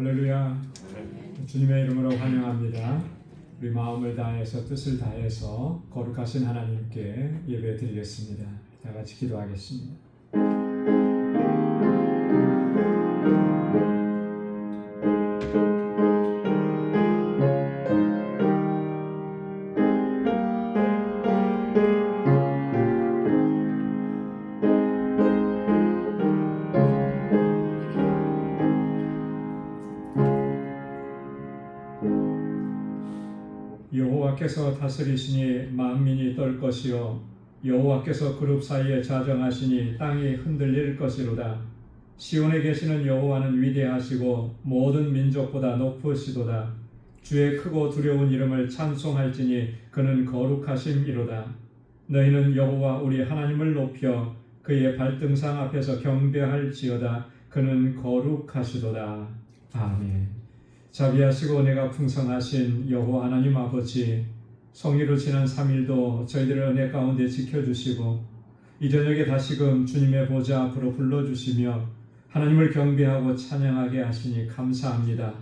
할렐루야. 주님의 이름으로 환영합니다. 우리 마음을 다해서 뜻을 다해서 거룩하신 하나님께 예배 드리겠습니다. 다 같이 기도하겠습니다. 여호와께서 다스리시니 만민이 떨 것이요 여호와께서 그룹 사이에 자정하시니 땅이 흔들릴 것이로다. 시온에 계시는 여호와는 위대하시고 모든 민족보다 높으시도다. 주의 크고 두려운 이름을 찬송할지니 그는 거룩하심이로다. 너희는 여호와 우리 하나님을 높여 그의 발등상 앞에서 경배할지어다. 그는 거룩하시도다. 아멘. 자비하시고 은혜가 풍성하신 여호와 하나님 아버지, 성리로 지난 3일도 저희들을 은혜 가운데 지켜주시고 이 저녁에 다시금 주님의 보좌 앞으로 불러주시며 하나님을 경배하고 찬양하게 하시니 감사합니다.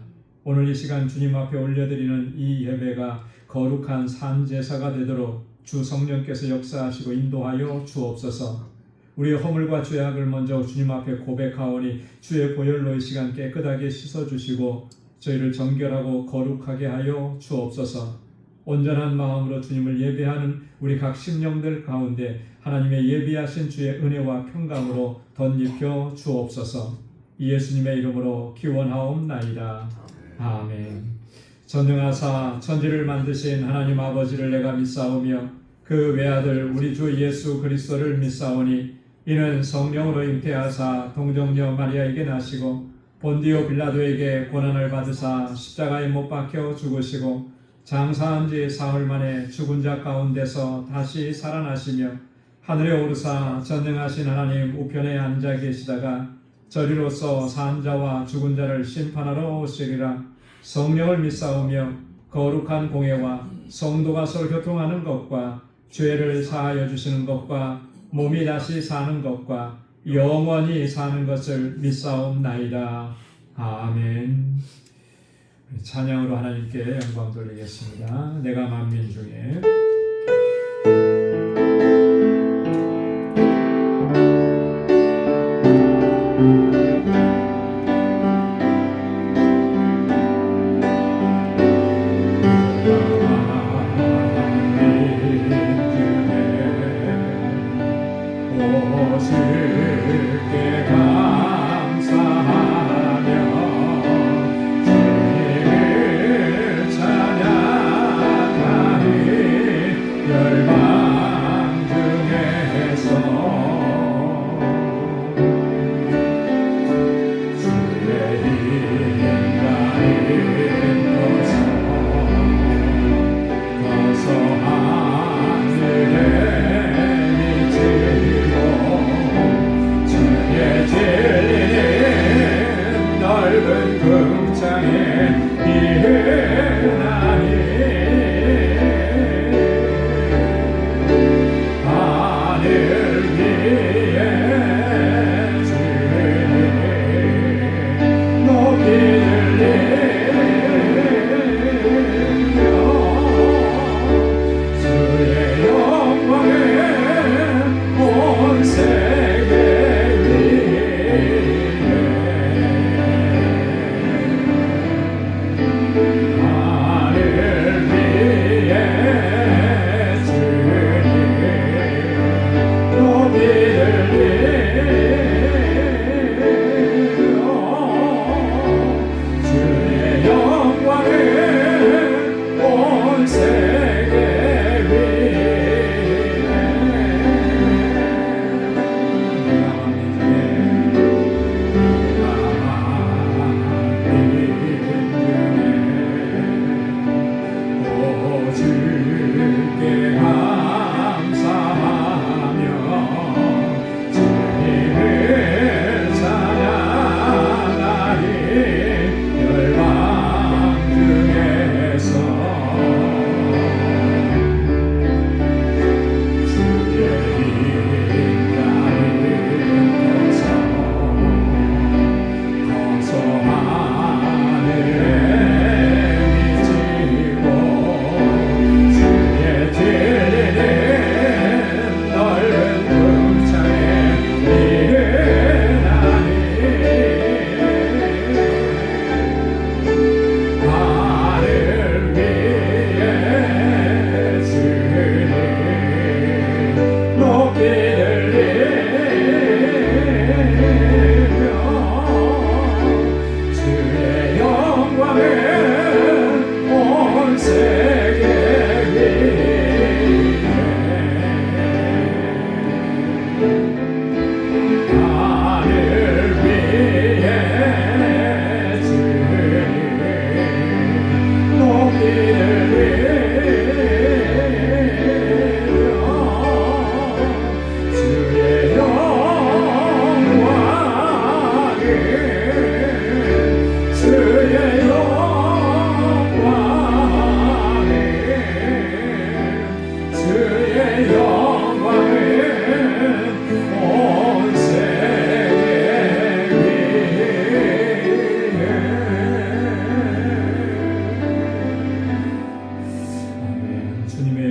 오늘 이 시간 주님 앞에 올려드리는 이 예배가 거룩한 산제사가 되도록 주 성령께서 역사하시고 인도하여 주옵소서. 우리의 허물과 죄악을 먼저 주님 앞에 고백하오니 주의 보혈로 이 시간 깨끗하게 씻어주시고 저희를 정결하고 거룩하게 하여 주옵소서. 온전한 마음으로 주님을 예배하는 우리 각 심령들 가운데 하나님의 예비하신 주의 은혜와 평강으로 덧입혀 주옵소서. 예수님의 이름으로 기원하옵나이다. 아멘. 전능하사 천지를 만드신 하나님 아버지를 내가 믿사오며 그 외아들 우리 주 예수 그리스도를 믿사오니 이는 성령으로 잉태하사 동정녀 마리아에게 나시고 본디오 빌라도에게 고난을 받으사 십자가에 못 박혀 죽으시고 장사한 지 사흘 만에 죽은 자 가운데서 다시 살아나시며 하늘에 오르사 전능하신 하나님 우편에 앉아 계시다가 저리로서 산 자와 죽은 자를 심판하러 오시리라. 성령을 믿사오며 거룩한 공예와 성도가 서로 교통하는 것과 죄를 사하여 주시는 것과 몸이 다시 사는 것과 영원히 사는 것을 믿사옵나이다. 아멘. 찬양으로 하나님께 영광 돌리겠습니다. 내가 만민 중에 찬양하리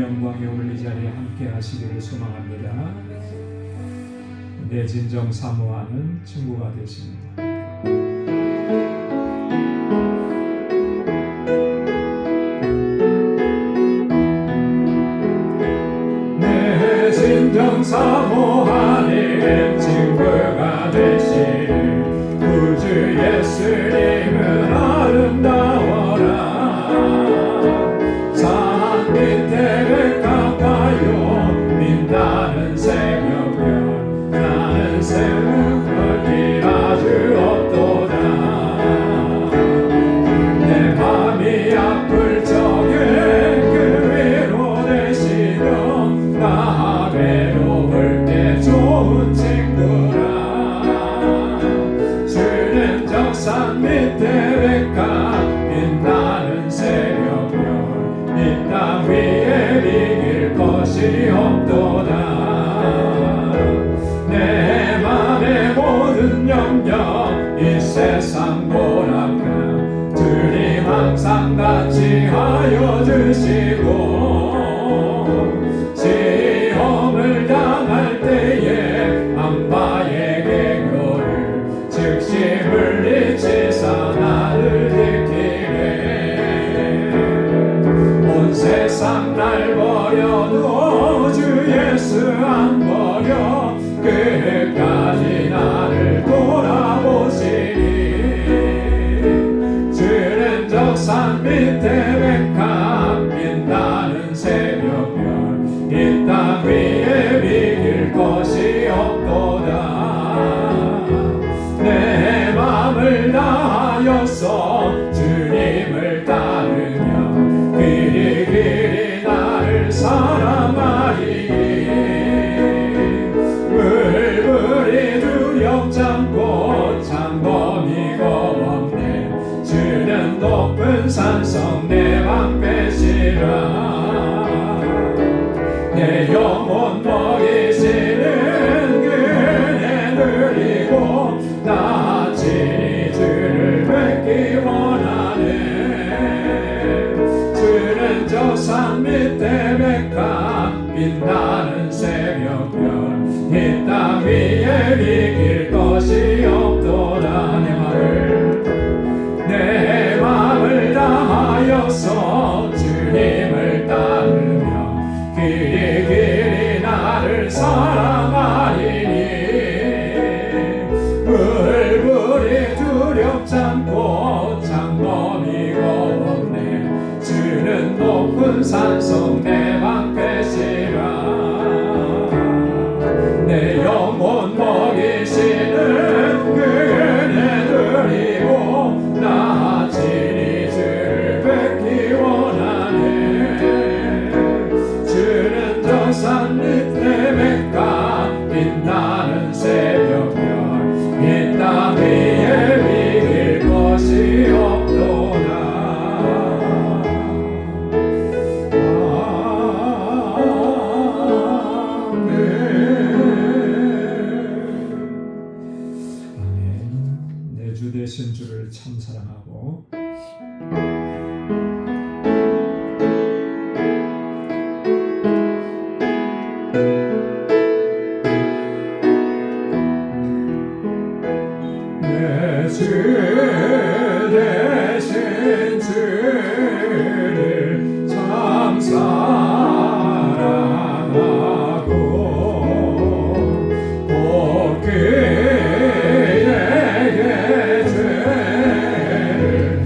영광이 오늘 이 자리에 함께 하시기를 소망합니다. 내 진정 사모하는 친구가 되십니다. 내 진정 사모하는 친구가 되시는 구주 예수님은 아름다워라. 산 밑에 가까요 빛나는 새벽별 나는 새벽 길 아주 없도다. 내 맘이 아플 적에 그 위로 되시며 나 외로울 때 좋은 친구라. 주는 적산 밑에 백합 빛나는 새벽별 이 땅 위에 비길 것이 없도다. 내 맘의 모든 염려 이 세상 고락감 주님 항상 같이 하여 주시고 시험을 당할 때에 암바의 개교를 즉시 물리치사 나를 지키네. 온 세상 날 버려도 주 예수 안 버려 끝까지 나를 돌아보시니. 주는 적산 밑에 백합 빛나는 새벽별 이 땅 위에 비길 것이 없도다. 내 맘을 다하여서 주님을 따르며 길이 길이 나를 사랑하리니. 물불이 두렵지 않고 장검이 겁없네. 주는 높은 산성 내 방패시라. 내 영혼 먹이시는 그네 누리고 나 친히 주를 뵙기 원하네. 주는 저 산 밑에 백합 빛나는 새벽별 이 땅 위에 비길 것이 없도다. 내 맘을 다하여서 주님을 따르며 길이 길이 나를 사랑하리니. 물불이 두렵지 않고 장검이 겁없네. 주는 높은 산성 내 방패시라. 내 영혼 먹이시는 그네 누리고 나 친히 주를 뵙기 원하네. 주는 저 산 밑에 백합 빛나는 새벽별 이 땅 위에 비길 것이 없도다. 내 주 되신 주를 참 사랑하고 내 주 되신 주를 참 사랑하고 꼭 그에게 죄를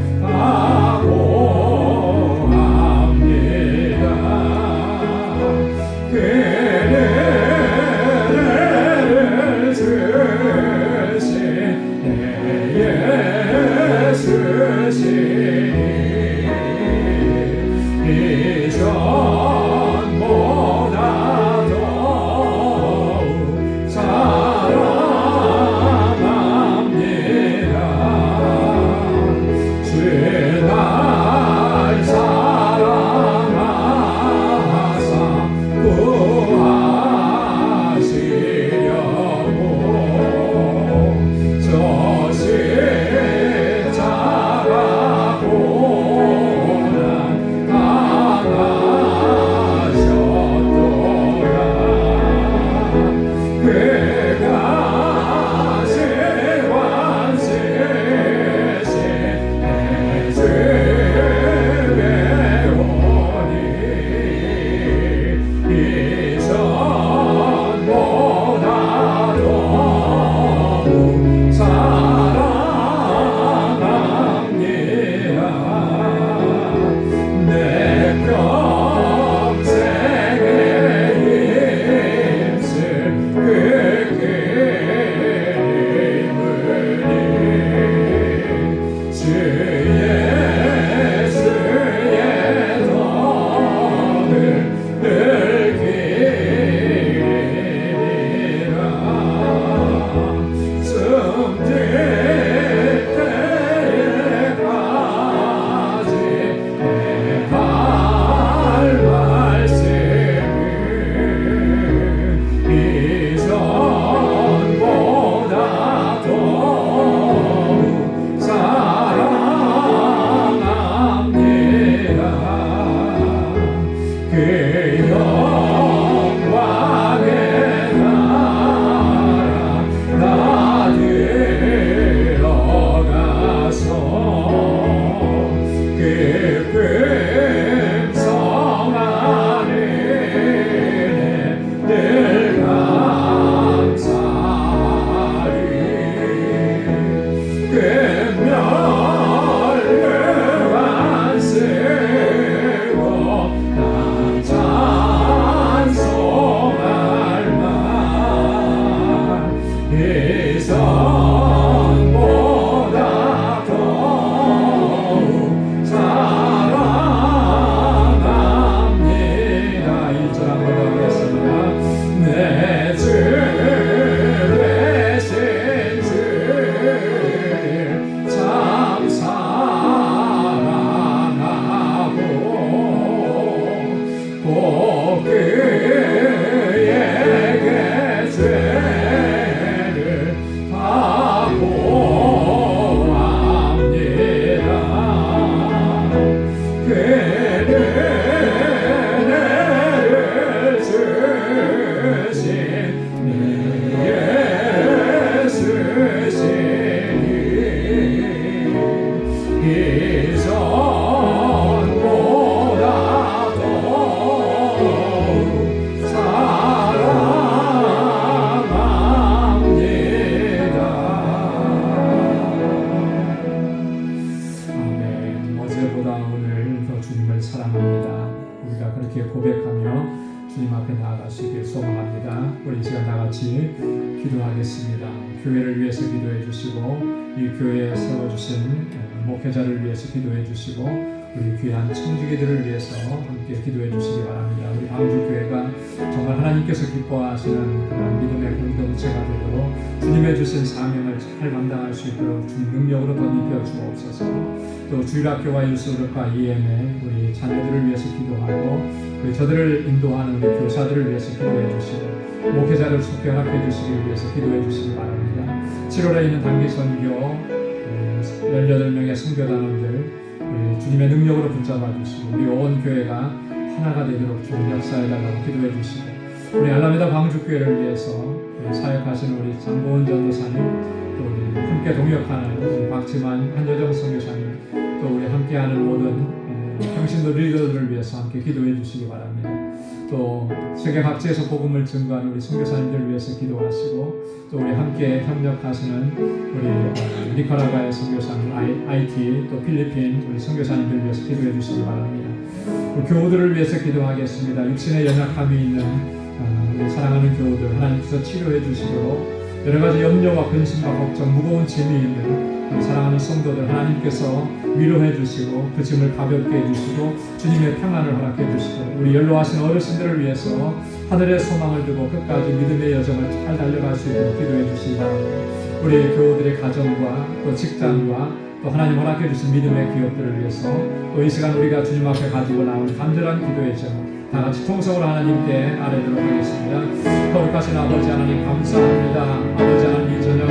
우리가 그렇게 고백하며 주님 앞에 나아가시길 소망합니다. 우리 이 시간 다 같이 기도하겠습니다. 교회를 위해서 기도해 주시고 이 교회에 세워주신 목회자를 위해서 기도해 주시고 우리 귀한 청지기들을 위해서 함께 기도해 주시기 바랍니다. 우리 광주교회가 정말 하나님께서 기뻐하시는 그런 믿음의 공동체가 되도록 주님의 주신 사명을 잘 감당할 수 있도록 주님 능력으로 덧입혀 주옵소서. 또 주일학교와 유스그룹과 EMA 우리 자녀들을 위해서 기도하고 우리 저들을 인도하는 우리 교사들을 위해서 기도해 주시고 목회자를 속히 허락해 주시기 위해서 기도해 주시기 바랍니다. 7월에 있는 단기 선교 18명의 선교단원들 주님의 능력으로 붙잡아 주시고 우리 온 교회가 하나가 되도록 주님 역사해달라고 기도해 주시고 우리 알라메다 광주교회를 위해서 사역하시는 우리 장보은 전도사님 또 우리 함께 동역하는 우리 박지만 한여정 선교사님 또 우리 함께하는 모든 평신도 리더들을 위해서 함께 기도해 주시기 바랍니다. 또 세계 각지에서 복음을 증거하는 우리 선교사님들을 위해서 기도하시고 또 우리 함께 협력하시는 우리 니카라과의 선교사님, IT 또 필리핀 우리 선교사님들을 위해서 기도해 주시기 바랍니다. 우리 교우들을 위해서 기도하겠습니다. 육신의 연약함이 있는 우리 사랑하는 교우들 하나님께서 치료해 주시도록 여러 가지 염려와 근심과 걱정, 무거운 짐이 있는 우리 사랑하는 성도들 하나님께서 위로해 주시고 그 짐을 가볍게 해주시고 주님의 평안을 허락해 주시고 우리 연로하신 어르신들을 위해서 하늘의 소망을 두고 끝까지 믿음의 여정을 잘 달려갈 수 있도록 기도해 주시기 바랍니다. 우리 교우들의 가정과 또 직장과 또 하나님 허락해 주신 믿음의 기업들을 위해서 또 이 시간 우리가 주님 앞에 가지고 나온 간절한 기도의 제목 다 같이 통성으로 하나님께 아뢰도록 하겠습니다. 거룩하신 아버지 하나님 감사합니다. 아버지 하나님 이 저녁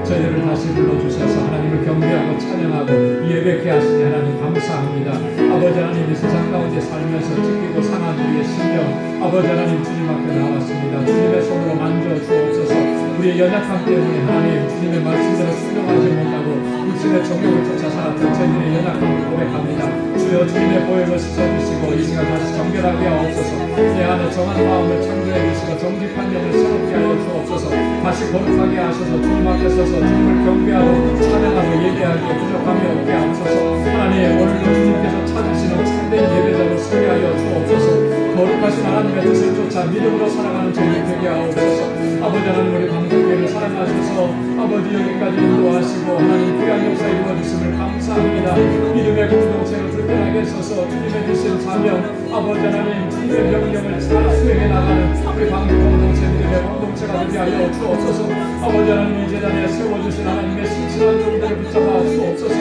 저희들을 다시 불러주셔서 하나님을 경배하고 찬양하고 예배케 하시니 하나님 감사합니다. 아버지 하나님 이 세상 가운데 살면서 찢기고 상한 우리의 심령 아버지 하나님 주님 앞에 나왔습니다. 주님의 손으로 만져주옵소서. 우리의 연약함 때문에 하나님 주님의 말씀대로 순종하지 못하고 육신의 정욕을 쫓아 살았던 저희들의 연약함을 고백합니다. 주여 주님의 보혈을 씻어주시고 이 시간 다시 정결하게 하옵소서. 내 안에 정한 마음을 창조해 주시고 정직한 영을 새롭게 하여 주옵소서. 다시 거룩하게 하셔서 주님 앞에 서서 주님을 경배하고 찬양하고 예배하기에 부족함이 없게 하옵소서. 하나님 오늘도 주님께서 찾으시는 참된 예배자로 서게 하여 주옵소서. 거룩하신 하나님의 뜻을 쫓아 믿음으로 살아가는 저희들 되게 하옵소서. 아버지 하나님 우리 광주교회를 사랑하셔서 아버지 여기까지 인도하시고 하나님 귀한 역사 이루어주심을 감사합니다. 믿음의 공동체로 든든하게 서서 주님의 주신 사명 아버지 하나님 주님의 명령을 잘 수행해 나가는 우리 광주 공동체 믿음의 공동체가 되게 하여 주옵소서. 아버지 하나님 이 재단에 세워주신 하나님의 신실한 종들을 붙잡아 주옵소서.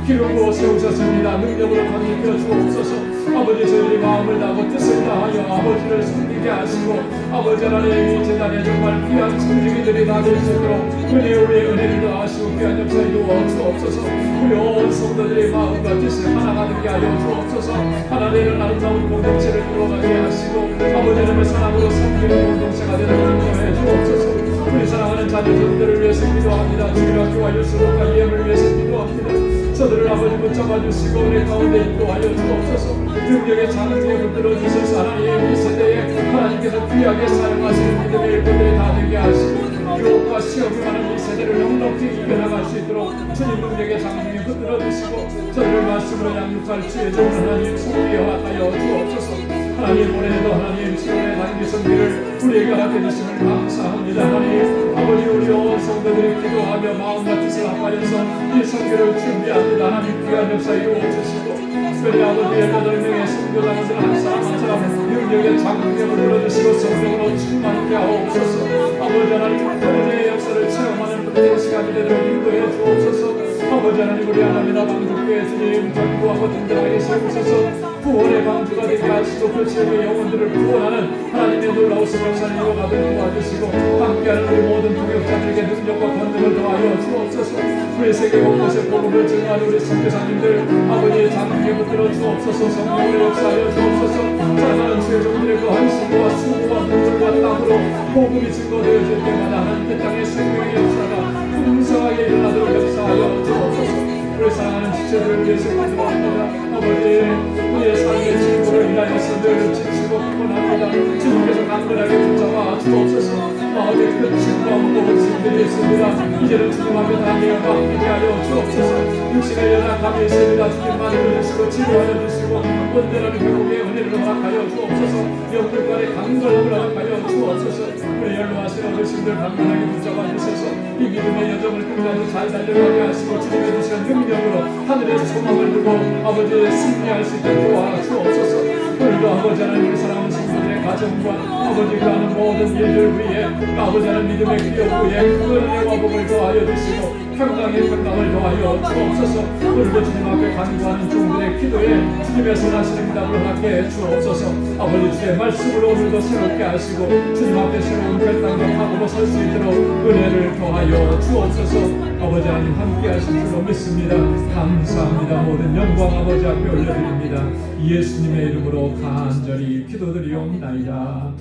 기름으로 세우셨습니다. 능력으로 강력해 주옵소서. 아버지 저희의 마음을 다하고 뜻을 다하여 아버지를 섬기게 하시고 아버지 하나님 이 재단에 정말 귀한 청지기들이 다 될 수 있도록 은혜의 은혜를 더하시고 귀한 역사 이루어 주옵소서. 우리 온 성도들의 마음과 뜻을 하나가 되게 하여 주옵소서. 하나님의 아름다운 공동체를 이루어가게 하시고 아버지 하나님의 사랑으로 섬기는 공동체가 되도록 인도해 주옵소서. 우리 사랑하는 자녀들을 위해서 기도합니다. 주일학교와 유스록과 예언을 위해서 기도합니다. 저들을 아버지 붙잡아 주시고 우리 가운데 인도하여 주옵소서. 능력의 장중에 붙들어 주셔서 하나님 이 세대에 하나님께서 귀하게 사용하시는 믿음의 일꾼들이 다 되게 하시고 유혹과 시험이 많은 이 세대를 넉넉히 이겨나갈 수 있도록 주님 능력의 장중에 붙들어 주시고 저들을 말씀으로 양육할 주의 종 하나님 속히 허락하여 주옵소서. 하나님 올해도 하나님 7월의 단기 선교를 우리에게 허락해 주심을 감사합니다. 하나님 아버지 우리 온 성도들이 기도하며 마음과 뜻을 합하여서 이 선교를 준비합니다. 하나님 귀한 역사 이루어 주시고 특별히 아버지 18명의 선교단원들 한 사람 한 사람 능력의 장중력을 불러주시고 성령으로 충만하게 하옵소서. 아버지 하나님 은혜의 역사를 체험하는 그들의 시간이 되도록 인도해 주옵소서. 아버지 하나님 우리 하나님이나 방주교회 주님 견고하고 든든하게 세우셔서 구원의 방주가 되게 하시고 그 지역의 영혼들을 구원하는 하나님의 놀라우신 역사를 이루어가도록 도와주시고 함께하는 우리 모든 동역자들에게 능력과 권능을 더하여 주옵소서. 우리 세계 곳곳에 복음을 증거하는 우리 선교사님들 아버지의 장중에 붙들어 주옵소서. 성령을 역사하여 주옵소서. 사랑하는 주의 종들의 그 헌신과 수고와 눈물과 땀으로 복음이 증거되어질 때마다 하나님의 땅의 생명의 역사가 풍성하게 일어나도록 역사하여 주옵소서. 우리 사랑하는 지체들을 위해서 기도합니다. 아버지 우리의 삶의 질문을 인하여서 늘 지치고 피곤합니다. 주님께서 강건하게 붙잡아 주옵소서. 마음의 큰 짐과 무거운 짐들이 있습니다. 이제는 주님 앞에 달려가 함께 하여 주옵소서. 육신의 연약함이 있습니다. 주님만 해주시고 치료하여 주시고 온전한 회복의 은혜를 허락하여 주옵소서. 영들간의 강건함을 허락하여 주옵소서. 우리 연로하신 어르신들 강건하게 붙잡아 주셔서 이 믿음의 여정을 끝까지 잘 달려가게 하시고 주님의 주신 능력으로 하늘의 소망을 두고 아버지의 승리할 수 있도록 도와주옵소서. 오늘도 아버지 하나님 우리 사랑하는 성도들의 가정과 아버지가 하는 모든 일들 위해 아버지 하나님 믿음의 기업 위에 은혜와 복을 더하여 주시고 평강의 평강을 더하여 주옵소서. 오늘도 주님 앞에 간구하는 종들의 기도에 주님의 선하시는 응답을 받게 주옵소서. 아버지 주의 말씀으로 오늘도 새롭게 하시고 주님 앞에 새로운 결단과 각오로 설 수 있도록 은혜를 더하여 주옵소서. 아버지 하나님 함께 하신 줄로 믿습니다. 감사합니다. 모든 영광 아버지 앞에 올려드립니다. 예수님의 이름으로 간절히 기도드리옵나이다.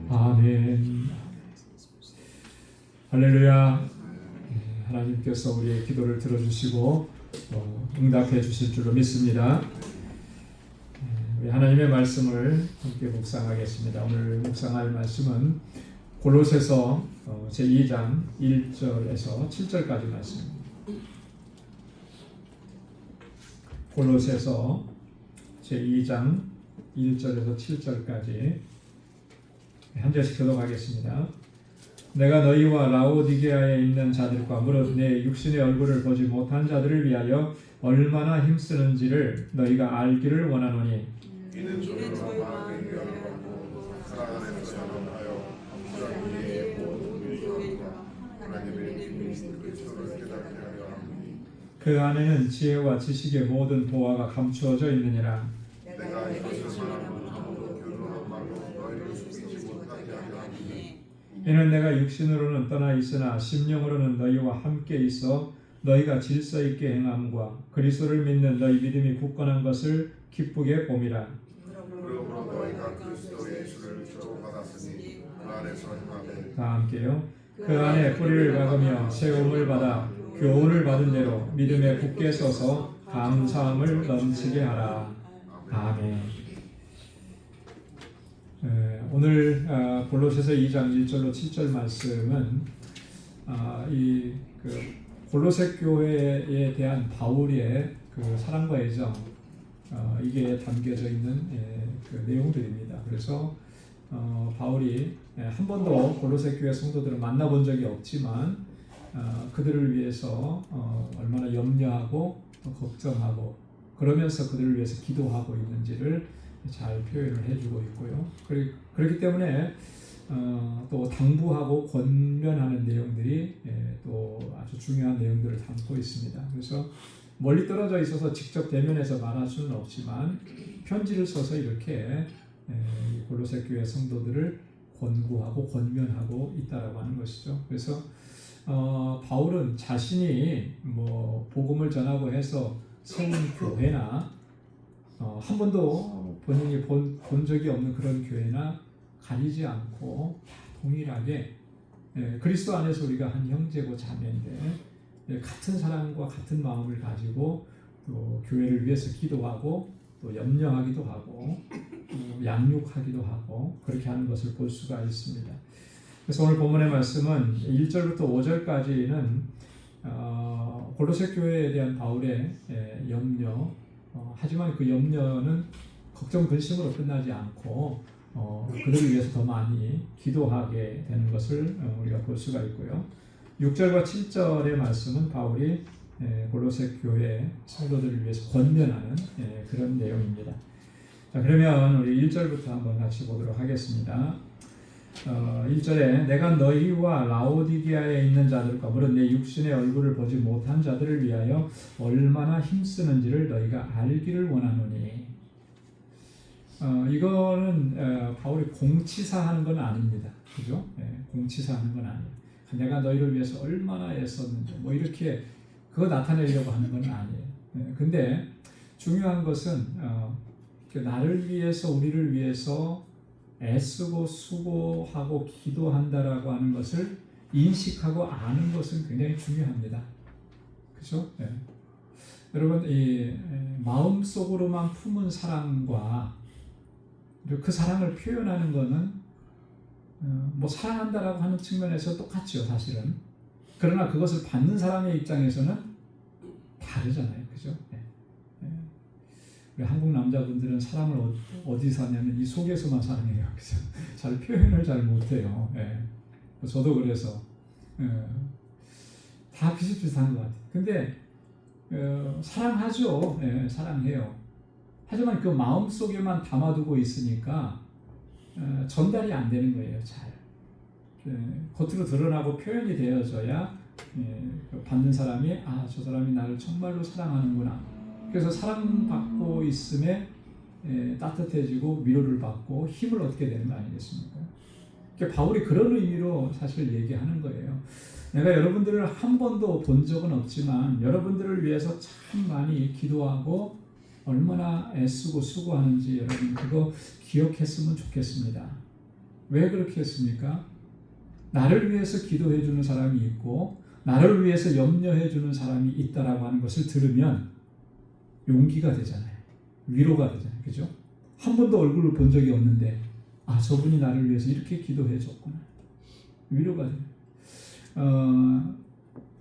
아멘. 할렐루야. 하나님께서 우리의 기도를 들어주시고 응답해 주실 줄로 믿습니다. 우리 하나님의 말씀을 함께 묵상하겠습니다. 오늘 묵상할 말씀은 골로새서 제2장 1절에서 7절까지 말씀입니다. 골로새서 제2장 1절에서 7절까지 한 절씩 교독하겠습니다. 내가 너희와 라오디게아에 있는 자들과 무릇 내 육신의 얼굴을 보지 못한 자들을 위하여 얼마나 힘쓰는지를 너희가 알기를 원하노니 이는 저희와 마음의 위안을 받고 살아가는 것을 하여 하나님의 모든 유익과 하나님의 이르신 그리스도를 깨닫게 하려 합니다. 그 안에는 지혜와 지식의 모든 보화가 감추어져 있느니라. 내가 이것을 말하는 아무도 결론한 말로 너희를 속이지 못하게 하려 합니다. 이는 내가 육신으로는 떠나 있으나 심령으로는 너희와 함께 있어 너희가 질서 있게 행함과 그리스도를 믿는 너희 믿음이 굳건한 것을 기쁘게 봄이라. 그러므로 너희가 그리스도 예수를 주로 받았으니 그 안에서 행하되 다 함께요. 그 안에 뿌리를 박으며 세움을 받아 교훈을 받은 대로 믿음에 굳게 서서 감사함을 넘치게 하라. 아멘. 오늘 골로새서 2장 1절로 7절 말씀은 이 골로새 교회에 대한 바울의 그 사랑과 애정 이게 담겨져 있는 그 내용들입니다. 그래서 바울이 한 번도 골로새 교회 성도들을 만나본 적이 없지만 그들을 위해서 얼마나 염려하고 걱정하고 그러면서 그들을 위해서 기도하고 있는지를 잘 표현을 해주고 있고요. 그렇기 때문에 또 당부하고 권면하는 내용들이 또 아주 중요한 내용들을 담고 있습니다. 그래서 멀리 떨어져 있어서 직접 대면해서 말할 수는 없지만 편지를 써서 이렇게 골로새 교회 성도들을 권고하고 권면하고 있다라고 하는 것이죠. 그래서 바울은 자신이 복음을 전하고 해서 세운 교회나 한 번도 본인이 본 적이 없는 그런 교회나 가리지 않고 동일하게 그리스도 안에서 우리가 한 형제고 자매인데 같은 사랑과 같은 마음을 가지고 또 교회를 위해서 기도하고 또 염려하기도 하고 양육하기도 하고 그렇게 하는 것을 볼 수가 있습니다. 그래서 오늘 본문의 말씀은 1절부터 5절까지는 골로새 교회에 대한 바울의 염려, 하지만 그 염려는 걱정 근심으로 끝나지 않고 그들을 위해서 더 많이 기도하게 되는 것을 우리가 볼 수가 있고요. 6절과 7절의 말씀은 바울이 골로새 교회 성도들을 위해서 권면하는 그런 내용입니다. 자, 그러면 우리 1절부터 한번 같이 보도록 하겠습니다. 1절에 내가 너희와 라오디게아에 있는 자들과 물론 내 육신의 얼굴을 보지 못한 자들을 위하여 얼마나 힘쓰는지를 너희가 알기를 원하노니. 이거는 바울이 공치사하는 건 아닙니다. 그죠? 공치사하는 건 아니에요. 내가 너희를 위해서 얼마나 애썼는지 이렇게 그거 나타내려고 하는 건 아니에요. 근데 중요한 것은 나를 위해서 우리를 위해서 애쓰고 수고하고 기도한다라고 하는 것을 인식하고 아는 것은 굉장히 중요합니다. 그렇죠? 여러분 이 마음속으로만 품은 사랑과 그 사랑을 표현하는 것은 사랑한다라고 하는 측면에서 똑같죠, 사실은. 그러나 그것을 받는 사람의 입장에서는 다르잖아요. 그죠? 우리 한국 남자분들은 사랑을 어디서 하냐면 이 속에서만 사랑해요. 그죠? 잘 표현을 잘 못해요. 저도 그래서 다 비슷비슷한 것 같아요. 근데 사랑하죠. 사랑해요. 하지만 그 마음 속에만 담아두고 있으니까 전달이 안 되는 거예요. 잘 겉으로 드러나고 표현이 되어져야 받는 사람이 저 사람이 나를 정말로 사랑하는구나. 그래서 사랑받고 있음에 따뜻해지고 위로를 받고 힘을 얻게 되는 거 아니겠습니까? 바울이 그런 의미로 사실 얘기하는 거예요. 내가 여러분들을 한 번도 본 적은 없지만 여러분들을 위해서 참 많이 기도하고 얼마나 애쓰고 수고하는지 여러분 그거 기억했으면 좋겠습니다. 왜 그렇게 했습니까? 나를 위해서 기도해 주는 사람이 있고 나를 위해서 염려해 주는 사람이 있다라고 하는 것을 들으면 용기가 되잖아요. 위로가 되잖아요. 그죠? 한 번도 얼굴을 본 적이 없는데 저분이 나를 위해서 이렇게 기도해 줬구나. 위로가 돼요.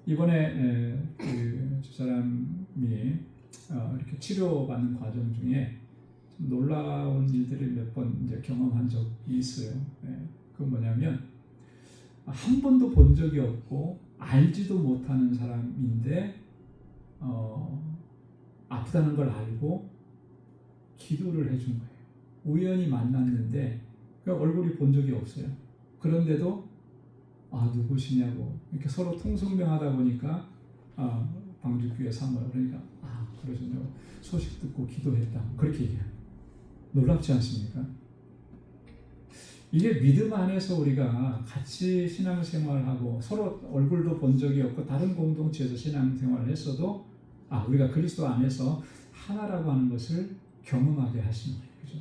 이번에 저 사람이 이렇게 치료받는 과정 중에 좀 놀라운 일들을 몇 번 이제 경험한 적이 있어요. 그건 뭐냐면 한 번도 본 적이 없고 알지도 못하는 사람인데 아프다는 걸 알고 기도를 해준 거예요. 우연히 만났는데 얼굴이 본 적이 없어요. 그런데도 누구시냐고 이렇게 서로 통성명하다 보니까 방주교회 사모요. 그러니까 그러셨냐고 소식 듣고 기도했다. 그렇게 얘기해요. 놀랍지 않습니까? 이게 믿음 안에서 우리가 같이 신앙생활하고 서로 얼굴도 본 적이 없고 다른 공동체에서 신앙생활을 했어도 우리가 그리스도 안에서 하나라고 하는 것을 경험하게 하시는 거예요. 그죠?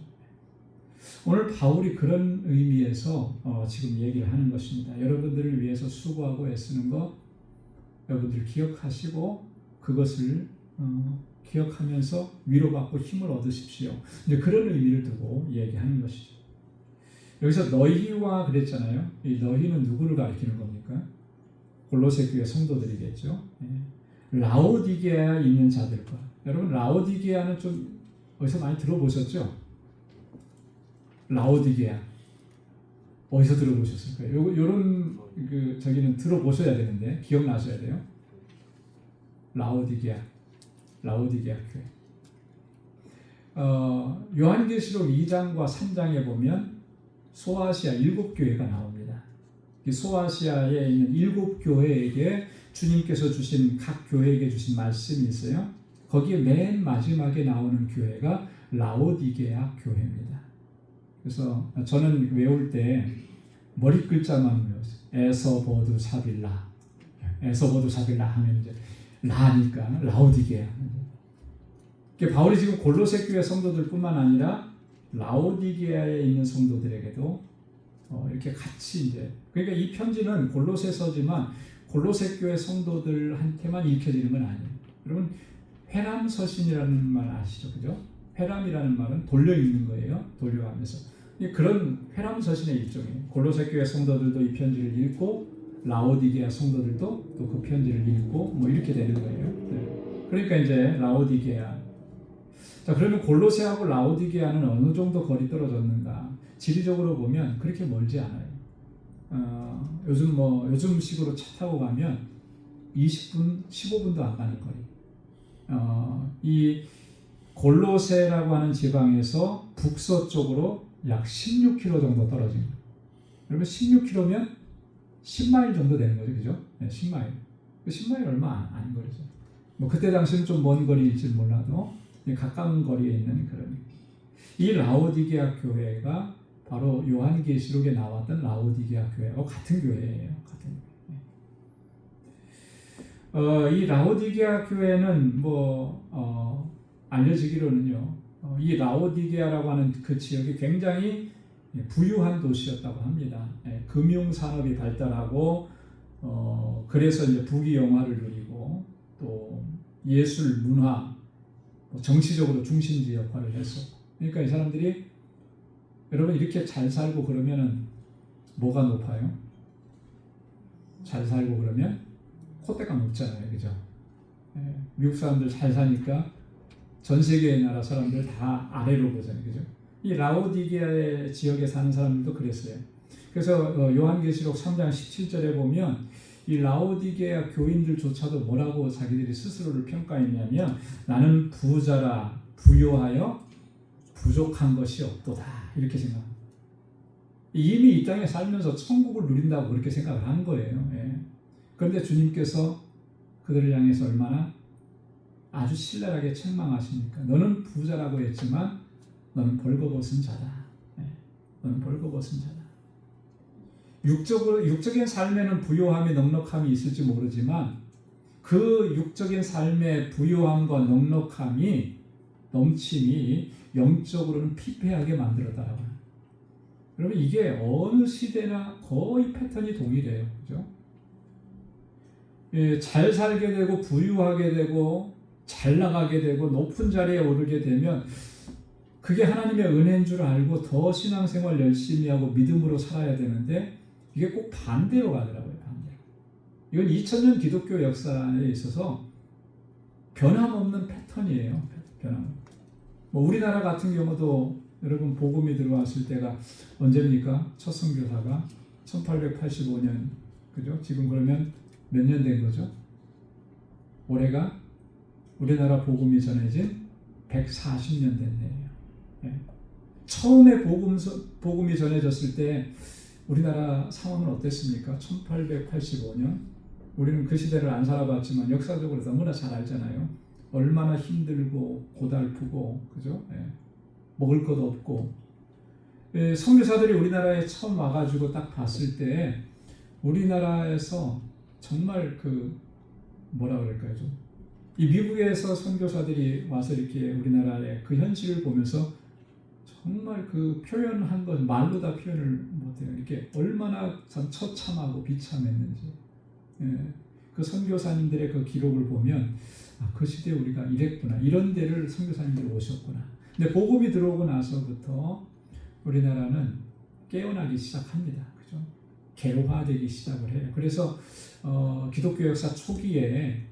오늘 바울이 그런 의미에서 지금 얘기를 하는 것입니다. 여러분들을 위해서 수고하고 애쓰는 것 여러분들 기억하시고 그것을 기억하면서 위로받고 힘을 얻으십시오. 이제 그런 의미를 두고 얘기하는 것이죠. 여기서 너희와 그랬잖아요. 이 너희는 누구를 가리키는 겁니까? 골로새 교회 성도들이겠죠. 라오디게아에 있는 자들과 여러분 라오디게아는 좀 어디서 많이 들어보셨죠? 라오디게아 어디서 들어보셨을까요? 요런 저기는 들어보셔야 되는데 기억나셔야 돼요. 라오디게아 교회. 요한계시록 2장과 3장에 보면 소아시아 7교회가 나옵니다. 이 소아시아에 있는 7교회에게 주님께서 주신 각 교회에게 주신 말씀이 있어요. 거기에 맨 마지막에 나오는 교회가 라오디게아 교회입니다. 그래서 저는 외울 때 머리 글자만 외웠어요. 에서보두 사빌라. 에서보두 사빌라 하면 이제 라니까 라오디게아. 바울이 지금 골로새 교회 성도들뿐만 아니라 라오디게아에 있는 성도들에게도 이렇게 같이 이제 그러니까 이 편지는 골로새서지만 골로새 교회 성도들한테만 읽혀지는 건 아니에요. 여러분 회람서신이라는 말 아시죠? 그죠? 회람이라는 말은 돌려 읽는 거예요. 돌려가면서 그런 회람서신의 일종이에요. 골로새 교회 성도들도 이 편지를 읽고 라오디게아 성도들도 또 그 편지를 읽고 뭐 이렇게 되는 거예요. 그러니까 이제 라오디게아. 자, 그러면 골로새하고 라오디게아는 어느 정도 거리 떨어졌는가? 지리적으로 보면 그렇게 멀지 않아요. 요즘 식으로 차 타고 가면 20분, 15분도 안 가는 거리. 이 골로새라고 하는 지방에서 북서쪽으로 약 16km 정도 떨어진 거예요. 여러분 16km면 10마일 정도 되는 거죠, 그죠? 네, 10마일. 10마일 얼마 아닌 거리죠. 뭐 그때 당시는 좀 먼 거리일지 몰라도 가까운 거리에 있는 그런 이 라오디게아 교회가 바로 요한계시록에 나왔던 라오디게아 교회하고 같은 교회예요. 같은 교회. 이 라오디게아 교회는 알려지기로는요. 이 라오디게아라고 하는 그 지역이 굉장히 부유한 도시였다고 합니다. 금융 산업이 발달하고 그래서 이제 부귀영화를 누리고 또 예술, 문화, 정치적으로 중심지 역할을 했었고. 그러니까 이 사람들이 여러분 이렇게 잘 살고 그러면은 뭐가 높아요? 잘 살고 그러면 콧대가 높잖아요, 그죠? 미국 사람들 잘 사니까 전 세계의 나라 사람들 다 아래로 보잖아요. 그죠? 이 라오디게아 지역에 사는 사람들도 그랬어요. 그래서 요한계시록 3장 17절에 보면 이 라오디게아 교인들조차도 뭐라고 자기들이 스스로를 평가했냐면 나는 부자라 부요하여 부족한 것이 없도다 이렇게 생각합니다. 이미 이 땅에 살면서 천국을 누린다고 그렇게 생각을 한 거예요. 그런데 주님께서 그들을 향해서 얼마나 아주 신랄하게 책망하십니까? 너는 부자라고 했지만 너는 벌거벗은 자다. 너는 벌거벗은 자다. 육적인 삶에는 부요함이 넉넉함이 있을지 모르지만 그 육적인 삶의 부요함과 넉넉함이 넘침이 영적으로는 피폐하게 만들었다라고 합니다. 여러분 이게 어느 시대나 거의 패턴이 동일해요. 그죠? 잘 살게 되고 부유하게 되고 잘 나가게 되고 높은 자리에 오르게 되면 그게 하나님의 은혜인 줄 알고 더 신앙생활 열심히 하고 믿음으로 살아야 되는데 이게 꼭 반대로 가더라고요. 반대로. 이건 2000년 기독교 역사에 있어서 변함없는 패턴이에요. 변함없는. 우리나라 같은 경우도 여러분 복음이 들어왔을 때가 언제입니까? 첫 선교사가 1885년 그죠? 지금 그러면 몇 년 된 거죠? 올해가 우리나라 복음이 전해진 140년 됐네요. 처음에 복음이 전해졌을 때 우리나라 상황은 어땠습니까? 1885년 우리는 그 시대를 안 살아봤지만 역사적으로 너무나 잘 알잖아요. 얼마나 힘들고 고달프고 그죠? 먹을 것 없고 선교사들이 우리나라에 처음 와가지고 딱 봤을 때 우리나라에서 정말 그 뭐라 그럴까요? 이 미국에서 선교사들이 와서 이렇게 우리나라의 그 현실을 보면서 정말 그 표현한 것 말로 다 표현을 못해요. 이렇게 얼마나 처참하고 비참했는지. 그 선교사님들의 그 기록을 보면 그 시대에 우리가 이랬구나. 이런 데를 선교사님들이 오셨구나. 근데 복음이 들어오고 나서부터 우리나라는 깨어나기 시작합니다. 그죠? 개화되기 시작을 해요. 그래서 기독교 역사 초기에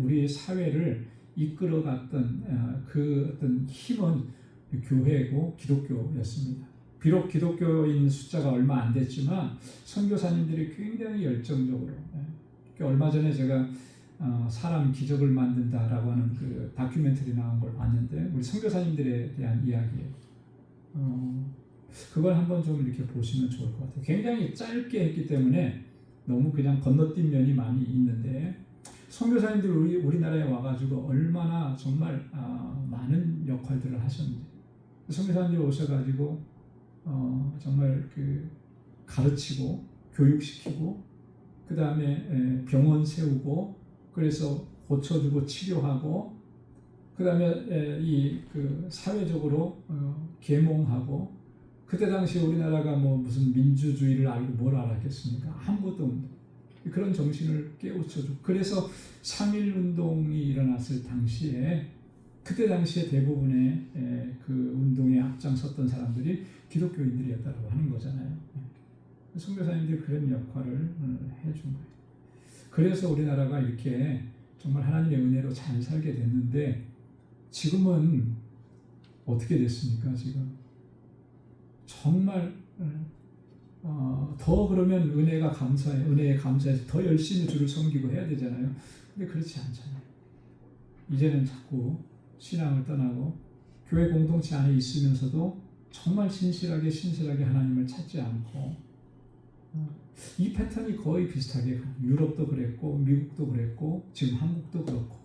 우리 사회를 이끌어갔던 그 어떤 힘은 교회고 기독교였습니다. 비록 기독교인 숫자가 얼마 안 됐지만 선교사님들이 굉장히 열정적으로 얼마 전에 제가 사람 기적을 만든다라고 하는 그 다큐멘터리 나온 걸 봤는데 우리 선교사님들에 대한 이야기예요. 그걸 한번 좀 이렇게 보시면 좋을 것 같아요. 굉장히 짧게 했기 때문에 너무 그냥 건너뛴 면이 많이 있는데 선교사님들이 우리나라에 와가지고 얼마나 정말 많은 역할들을 하셨는지 선교사님들이 오셔가지고 정말 그 가르치고 교육시키고 그 다음에 병원 세우고 그래서 고쳐주고 치료하고 그 다음에 이 그 사회적으로 계몽하고 그때 당시 우리나라가 뭐 무슨 민주주의를 알고 뭘 알았겠습니까? 아무것도 없는 그런 정신을 깨우쳐주고 그래서 3.1운동이 일어났을 당시에 그때 당시에 대부분의 그 운동에 앞장섰던 사람들이 기독교인들이었다고 하는 거잖아요. 선교사님들이 그런 역할을 해준 거예요. 그래서 우리나라가 이렇게 정말 하나님의 은혜로 잘 살게 됐는데 지금은 어떻게 됐습니까? 지금 정말 더 그러면 은혜에 감사해서 더 열심히 주를 섬기고 해야 되잖아요. 근데 그렇지 않잖아요. 이제는 자꾸 신앙을 떠나고 교회 공동체 안에 있으면서도 정말 신실하게 하나님을 찾지 않고 이 패턴이 거의 비슷하게 유럽도 그랬고 미국도 그랬고 지금 한국도 그렇고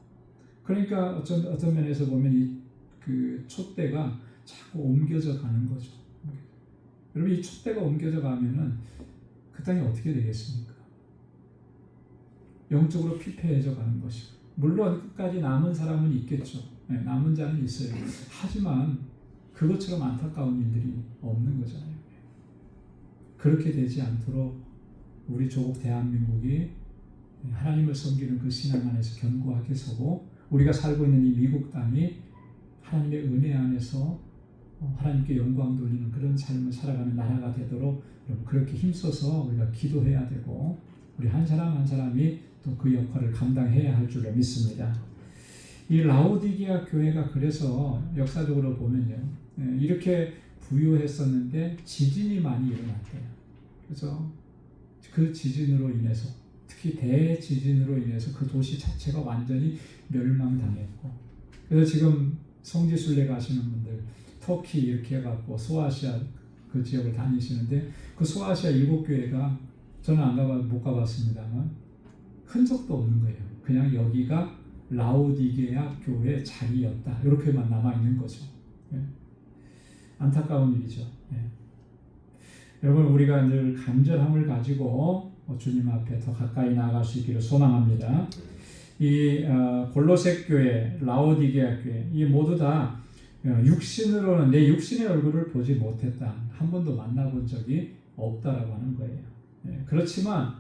그러니까 어떤 면에서 보면 이 그 촛대가 자꾸 옮겨져 가는 거죠. 여러분 이 촛대가 옮겨져 가면은 그 땅이 어떻게 되겠습니까? 영적으로 피폐해져 가는 것이고 물론 끝까지 남은 사람은 있겠죠. 남은 자는 있어요. 하지만 그것처럼 안타까운 일들이 없는 거잖아요. 그렇게 되지 않도록 우리 조국 대한민국이 하나님을 섬기는 그 신앙 안에서 견고하게 서고 우리가 살고 있는 이 미국 땅이 하나님의 은혜 안에서 하나님께 영광 돌리는 그런 삶을 살아가는 나라가 되도록 그렇게 힘써서 우리가 기도해야 되고 우리 한 사람 한 사람이 또 그 역할을 감당해야 할 줄로 믿습니다. 이 라오디게아 교회가 그래서 역사적으로 보면요, 이렇게 부유했었는데 지진이 많이 일어났대요. 그래서 그 지진으로 인해서, 특히 대지진으로 인해서 그 도시 자체가 완전히 멸망당했고, 그래서 지금 성지순례 가시는 분들 터키 이렇게 해갖고 소아시아 그 지역을 다니시는데, 그 소아시아 7교회가 저는 못 가봤습니다만 흔적도 없는 거예요. 그냥 여기가 라오디게아 교회 자리였다, 이렇게만 남아있는 거죠. 안타까운 일이죠. 여러분, 우리가 늘 간절함을 가지고 주님 앞에 더 가까이 나아갈 수 있기를 소망합니다. 이 골로새 교회, 라오디게아 교회, 이 모두 다 육신으로는 내 육신의 얼굴을 보지 못했다, 한 번도 만나본 적이 없다라고 하는 거예요. 그렇지만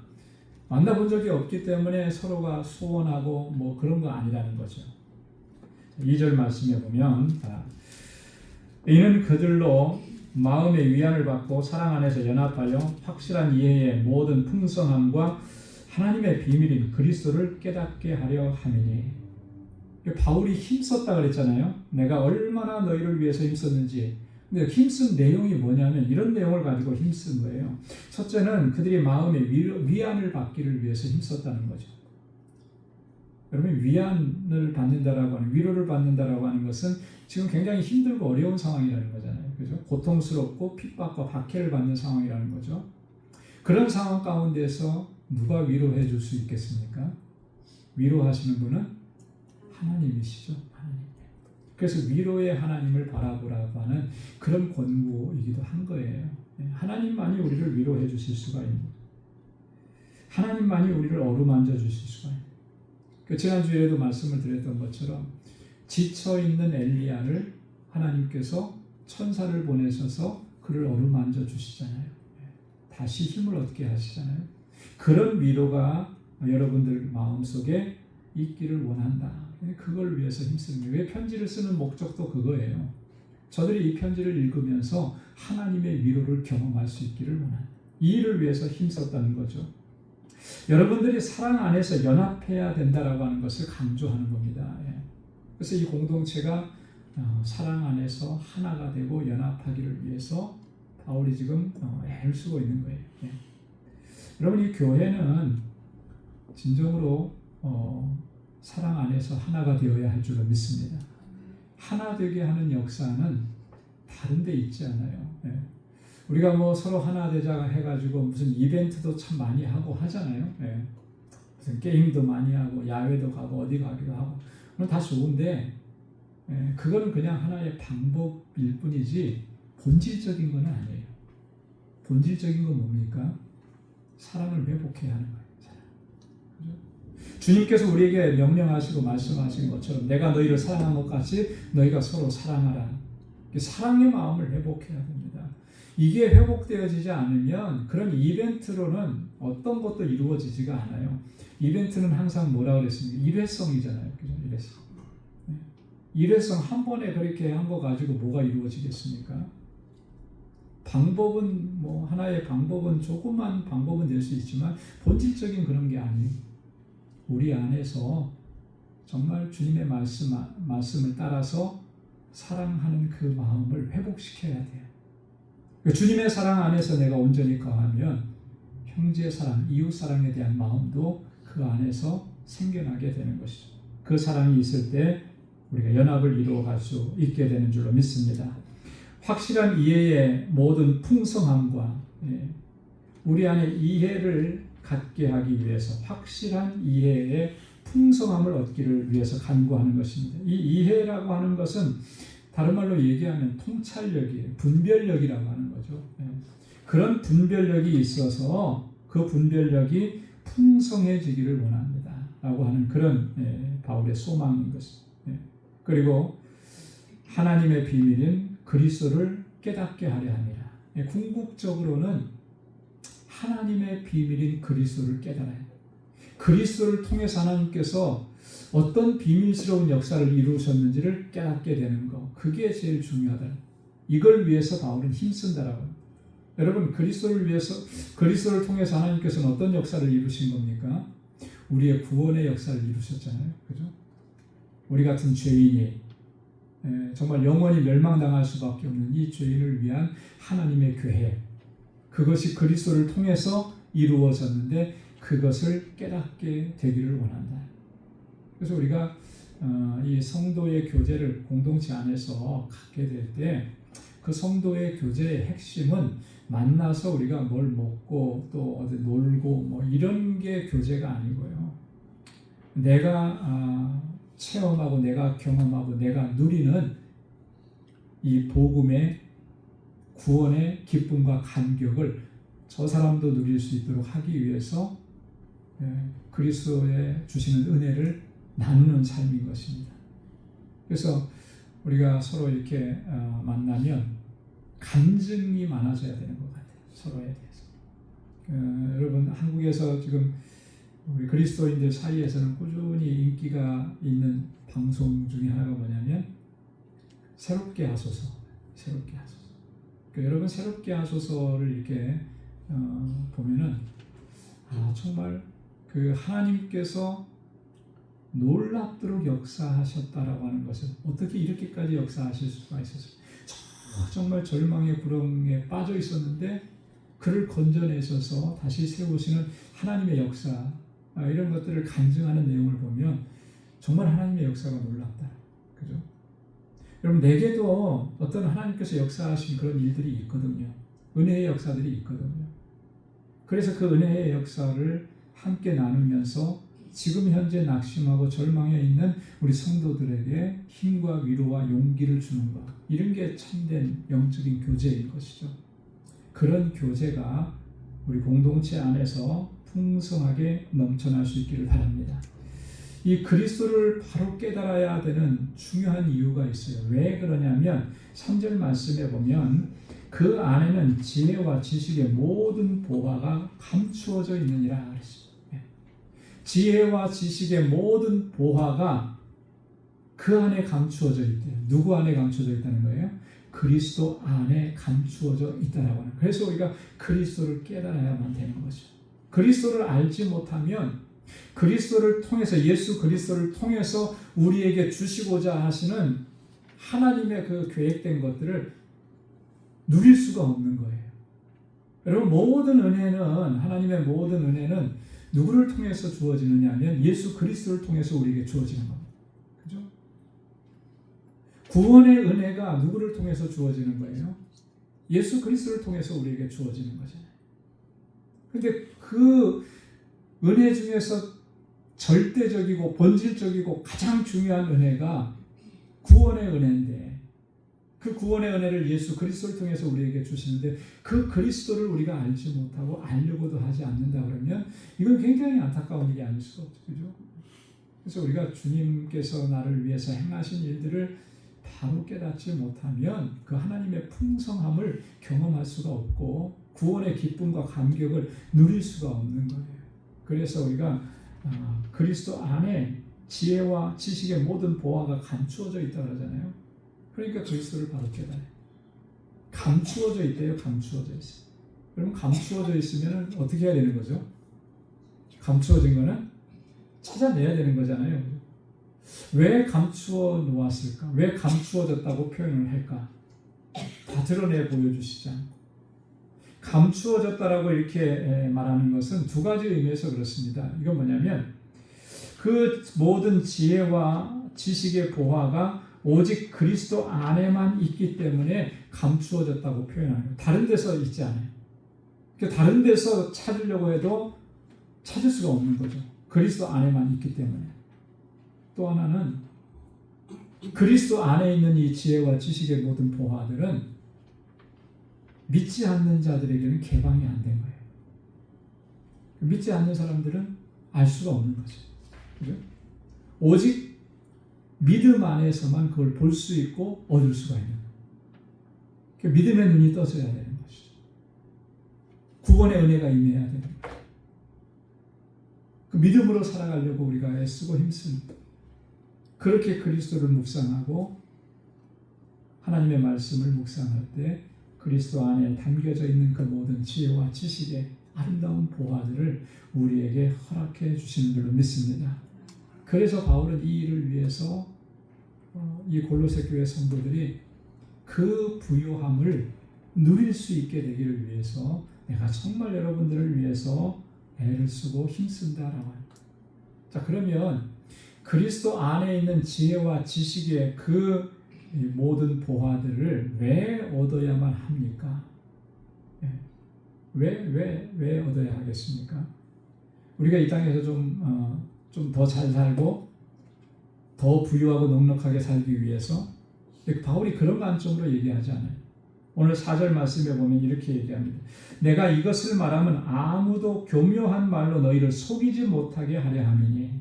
만나본 적이 없기 때문에 서로가 소원하고 뭐 그런 거 아니라는 거죠. 2절 말씀에 보면, 이는 그들로 마음의 위안을 받고 사랑 안에서 연합하여 확실한 이해의 모든 풍성함과 하나님의 비밀인 그리스도를 깨닫게 하려 함이니. 바울이 힘썼다 그랬잖아요. 내가 얼마나 너희를 위해서 힘썼는지. 근데 힘쓴 내용이 뭐냐면 이런 내용을 가지고 힘쓴 거예요. 첫째는 그들이 마음의 위안을 받기를 위해서 힘썼다는 거죠. 여러분, 위안을 받는다라고 하는, 위로를 받는다라고 하는 것은 지금 굉장히 힘들고 어려운 상황이라는 거잖아요. 그죠? 고통스럽고 핍박과 박해를 받는 상황이라는 거죠. 그런 상황 가운데서 누가 위로해 줄 수 있겠습니까? 위로하시는 분은 하나님이시죠. 하나님. 그래서 위로의 하나님을 바라보라고 하는 그런 권고이기도 한 거예요. 하나님만이 우리를 위로해 주실 수가 있는, 하나님만이 우리를 어루만져 주실 수가 있는. 지난주에도 말씀을 드렸던 것처럼 지쳐있는 엘리야를 하나님께서 천사를 보내셔서 그를 어루만져 주시잖아요. 다시 힘을 얻게 하시잖아요. 그런 위로가 여러분들 마음속에 있기를 원한다. 그걸 위해서 힘쓰는 거예요. 왜 편지를 쓰는 목적도 그거예요. 저들이 이 편지를 읽으면서 하나님의 위로를 경험할 수 있기를 원한다. 이 일을 위해서 힘썼다는 거죠. 여러분들이 사랑 안에서 연합해야 된다라고 하는 것을 강조하는 겁니다. 그래서 이 공동체가 사랑 안에서 하나가 되고 연합하기를 위해서 바울이 지금 애를 쓰고 있는 거예요. 여러분, 이 교회는 진정으로 사랑 안에서 하나가 되어야 할 줄로 믿습니다. 하나 되게 하는 역사는 다른 데 있지 않아요. 우리가 뭐 서로 하나 되자 해가지고 무슨 이벤트도 참 많이 하고 하잖아요. 무슨 게임도 많이 하고 야외도 가고 어디 가기도 하고, 그건 다 좋은데 그거는 그냥 하나의 방법일 뿐이지 본질적인 건 아니에요. 본질적인 건 뭡니까? 사랑을 회복해야 하는 거예요. 그죠? 주님께서 우리에게 명령하시고 말씀하신 것처럼 내가 너희를 사랑한 것 같이 너희가 서로 사랑하라. 사랑의 마음을 회복해야 됩니다. 이게 회복되어지지 않으면 그런 이벤트로는 어떤 것도 이루어지지가 않아요. 이벤트는 항상 뭐라고 그랬습니까? 일회성이잖아요. 그죠? 일회성. 일회성 한 번에 그렇게 한 거 가지고 뭐가 이루어지겠습니까? 방법은 뭐 하나의 방법은 조그만 방법은 될 수 있지만 본질적인 그런 게 아니에요. 우리 안에서 정말 주님의 말씀을 따라서 사랑하는 그 마음을 회복시켜야 돼요. 주님의 사랑 안에서 내가 온전히 거하면 형제 사랑, 이웃 사랑에 대한 마음도 그 안에서 생겨나게 되는 것이죠. 그 사랑이 있을 때 우리가 연합을 이루어갈 수 있게 되는 줄로 믿습니다. 확실한 이해의 모든 풍성함과 우리 안에 이해를 갖게 하기 위해서 확실한 이해의 풍성함을 얻기를 위해서 간구하는 것입니다. 이 이해라고 하는 것은 다른 말로 얘기하면 통찰력이에요. 분별력이라고 하는 거죠. 그런 분별력이 있어서 그 분별력이 풍성해지기를 원합니다. 라고 하는 그런 바울의 소망인 것입니다. 그리고 하나님의 비밀인 그리스도를 깨닫게 하려 합니다. 궁극적으로는 하나님의 비밀인 그리스도를 깨달아요. 그리스도를 통해서 하나님께서 어떤 비밀스러운 역사를 이루셨는지를 깨닫게 되는 것, 그게 제일 중요하다. 이걸 위해서 바울은 힘쓴다라고 합니다. 여러분, 그리스도를 통해서 하나님께서는 어떤 역사를 이루신 겁니까? 우리의 구원의 역사를 이루셨잖아요. 그죠? 우리 같은 죄인이 정말 영원히 멸망당할 수밖에 없는 이 죄인을 위한 하나님의 계획, 그것이 그리스도를 통해서 이루어졌는데 그것을 깨닫게 되기를 원한다. 그래서 우리가 이 성도의 교제를 공동체 안에서 갖게 될 때 그 성도의 교제의 핵심은 만나서 우리가 뭘 먹고 또 어디 놀고 뭐 이런 게 교제가 아니고요. 내가 체험하고 내가 경험하고 내가 누리는 이 복음의 구원의 기쁨과 감격을 저 사람도 누릴 수 있도록 하기 위해서 그리스도의 주시는 은혜를 나누는 삶인 것입니다. 그래서 우리가 서로 이렇게 만나면 간증이 많아져야 되는 것 같아요. 서로에 대해서. 여러분 한국에서 지금 우리 그리스도인들 사이에서는 꾸준히 인기가 있는 방송 중에 하나가 뭐냐면 새롭게 하소서. 새롭게 하소서. 그러니까 여러분 새롭게 하소서를 이렇게 보면은 정말 그 하나님께서 놀랍도록 역사하셨다라고 하는 것을 어떻게 이렇게까지 역사하실 수가 있었어요. 정말 절망의 구렁에 빠져 있었는데 그를 건져내셔서 다시 세우시는 하나님의 역사, 이런 것들을 간증하는 내용을 보면 정말 하나님의 역사가 놀랍다. 그죠? 여러분 내게도 어떤 하나님께서 역사하신 그런 일들이 있거든요. 은혜의 역사들이 있거든요. 그래서 그 은혜의 역사를 함께 나누면서 지금 현재 낙심하고 절망해 있는 우리 성도들에게 힘과 위로와 용기를 주는 것, 이런 게 참된 영적인 교제인 것이죠. 그런 교제가 우리 공동체 안에서 풍성하게 넘쳐날 수 있기를 바랍니다. 이 그리스도를 바로 깨달아야 되는 중요한 이유가 있어요. 왜 그러냐면 3절 말씀에 보면 그 안에는 지혜와 지식의 모든 보화가 감추어져 있느니라 그랬습니다. 지혜와 지식의 모든 보화가 그 안에 감추어져 있대요. 누구 안에 감추어져 있다는 거예요? 그리스도 안에 감추어져 있다라고 하는. 그래서 우리가 그리스도를 깨달아야만 되는 거죠. 그리스도를 알지 못하면 그리스도를 통해서, 예수 그리스도를 통해서 우리에게 주시고자 하시는 하나님의 그 계획된 것들을 누릴 수가 없는 거예요. 여러분 모든 은혜는, 하나님의 모든 은혜는 누구를 통해서 주어지느냐 하면 예수 그리스도를 통해서 우리에게 주어지는 겁니다. 그죠? 구원의 은혜가 누구를 통해서 주어지는 거예요? 예수 그리스도를 통해서 우리에게 주어지는 거잖아요. 근데 그 은혜 중에서 절대적이고 본질적이고 가장 중요한 은혜가 구원의 은혜인데, 그 구원의 은혜를 예수 그리스도를 통해서 우리에게 주시는데 그 그리스도를 우리가 알지 못하고 알려고도 하지 않는다 그러면 이건 굉장히 안타까운 일이 아닐 수가 없죠. 그죠? 그래서 우리가 주님께서 나를 위해서 행하신 일들을 바로 깨닫지 못하면 그 하나님의 풍성함을 경험할 수가 없고 구원의 기쁨과 감격을 누릴 수가 없는 거예요. 그래서 우리가 그리스도 안에 지혜와 지식의 모든 보화가 감추어져 있다 그러잖아요. 그러니까 그리스도를 바로 깨달아요. 감추어져 있대요. 감추어져 있어요. 그러면 감추어져 있으면 어떻게 해야 되는 거죠? 감추어진 거는 찾아내야 되는 거잖아요. 왜 감추어 놓았을까? 왜 감추어졌다고 표현을 할까? 다 드러내 보여주시지 않고. 감추어졌다라고 이렇게 말하는 것은 두 가지 의미에서 그렇습니다. 이건 뭐냐면 그 모든 지혜와 지식의 보화가 오직 그리스도 안에만 있기 때문에 감추어졌다고 표현하는 거예요. 다른 데서 있지 않아요. 그러니까 다른 데서 찾으려고 해도 찾을 수가 없는 거죠. 그리스도 안에만 있기 때문에. 또 하나는 그리스도 안에 있는 이 지혜와 지식의 모든 보화들은 믿지 않는 자들에게는 개방이 안 된 거예요. 믿지 않는 사람들은 알 수가 없는 거죠. 그죠? 오직 믿음 안에서만 그걸 볼 수 있고 얻을 수가 있는 거예요. 믿음의 눈이 떠져야 되는 것이죠. 구원의 은혜가 임해야 되는 거예요. 그 믿음으로 살아가려고 우리가 애쓰고 힘씁니다. 그렇게 그리스도를 묵상하고 하나님의 말씀을 묵상할 때 그리스도 안에 담겨져 있는 그 모든 지혜와 지식의 아름다운 보화들을 우리에게 허락해 주시는 줄로 믿습니다. 그래서 바울은 이 일을 위해서 이 골로새 교회 성도들이 그 부요함을 누릴 수 있게 되기를 위해서 내가 정말 여러분들을 위해서 애를 쓰고 힘쓴다라고 합니다. 자, 그러면 그리스도 안에 있는 지혜와 지식의 그 모든 보화들을 왜 얻어야만 합니까? 왜 얻어야 하겠습니까? 우리가 이 땅에서 좀 더 잘 살고 더 부유하고 넉넉하게 살기 위해서, 바울이 그런 관점으로 얘기하지 않아요. 오늘 4절 말씀에 보면 이렇게 얘기합니다. 내가 이것을 말하면 아무도 교묘한 말로 너희를 속이지 못하게 하려 함이니.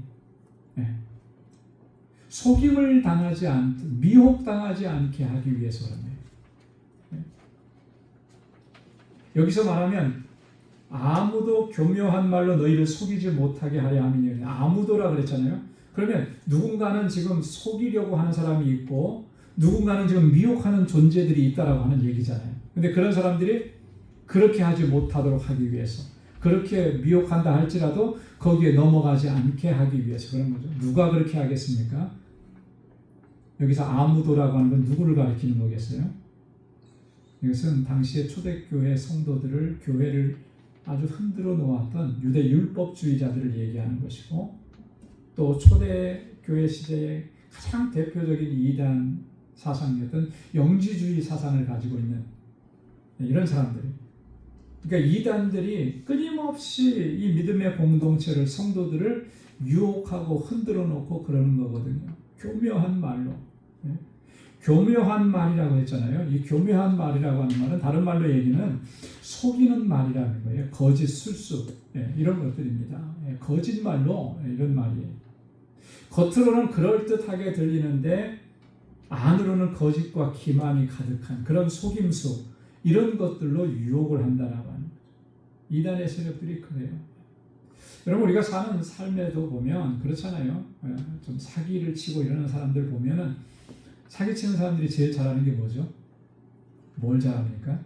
속임을 당하지 않듯 미혹당하지 않게 하기 위해서 그런 거예요. 여기서 말하면 아무도 교묘한 말로 너희를 속이지 못하게 하려 함이니. 아무도라 그랬잖아요. 그러면 누군가는 지금 속이려고 하는 사람이 있고 누군가는 지금 미혹하는 존재들이 있다라고 하는 얘기잖아요. 근데 그런 사람들이 그렇게 하지 못하도록 하기 위해서, 그렇게 미혹한다 할지라도 거기에 넘어가지 않게 하기 위해서 그런 거죠. 누가 그렇게 하겠습니까? 여기서 아무도라고 하는 건 누구를 가리키는 거겠어요? 이것은 당시의 초대교회 성도들을, 교회를 아주 흔들어 놓았던 유대 율법주의자들을 얘기하는 것이고, 또 초대교회 시대의 가장 대표적인 이단 사상이었던 영지주의 사상을 가지고 있는 이런 사람들이, 그러니까 이단들이 끊임없이 이 믿음의 공동체를, 성도들을 유혹하고 흔들어 놓고 그러는 거거든요. 교묘한 말로. 교묘한 말이라고 했잖아요. 이 교묘한 말이라고 하는 말은 다른 말로 얘기는 속이는 말이라는 거예요. 거짓, 술수, 이런 것들입니다. 거짓말로 이런 말이에요. 겉으로는 그럴듯하게 들리는데 안으로는 거짓과 기만이 가득한 그런 속임수, 이런 것들로 유혹을 한다라고 하는 거죠. 이단의 세력들이 그래요. 여러분, 우리가 사는 삶에도 보면 그렇잖아요. 좀 사기를 치고 이러는 사람들 보면은, 사기치는 사람들이 제일 잘하는 게 뭐죠? 뭘 잘합니까?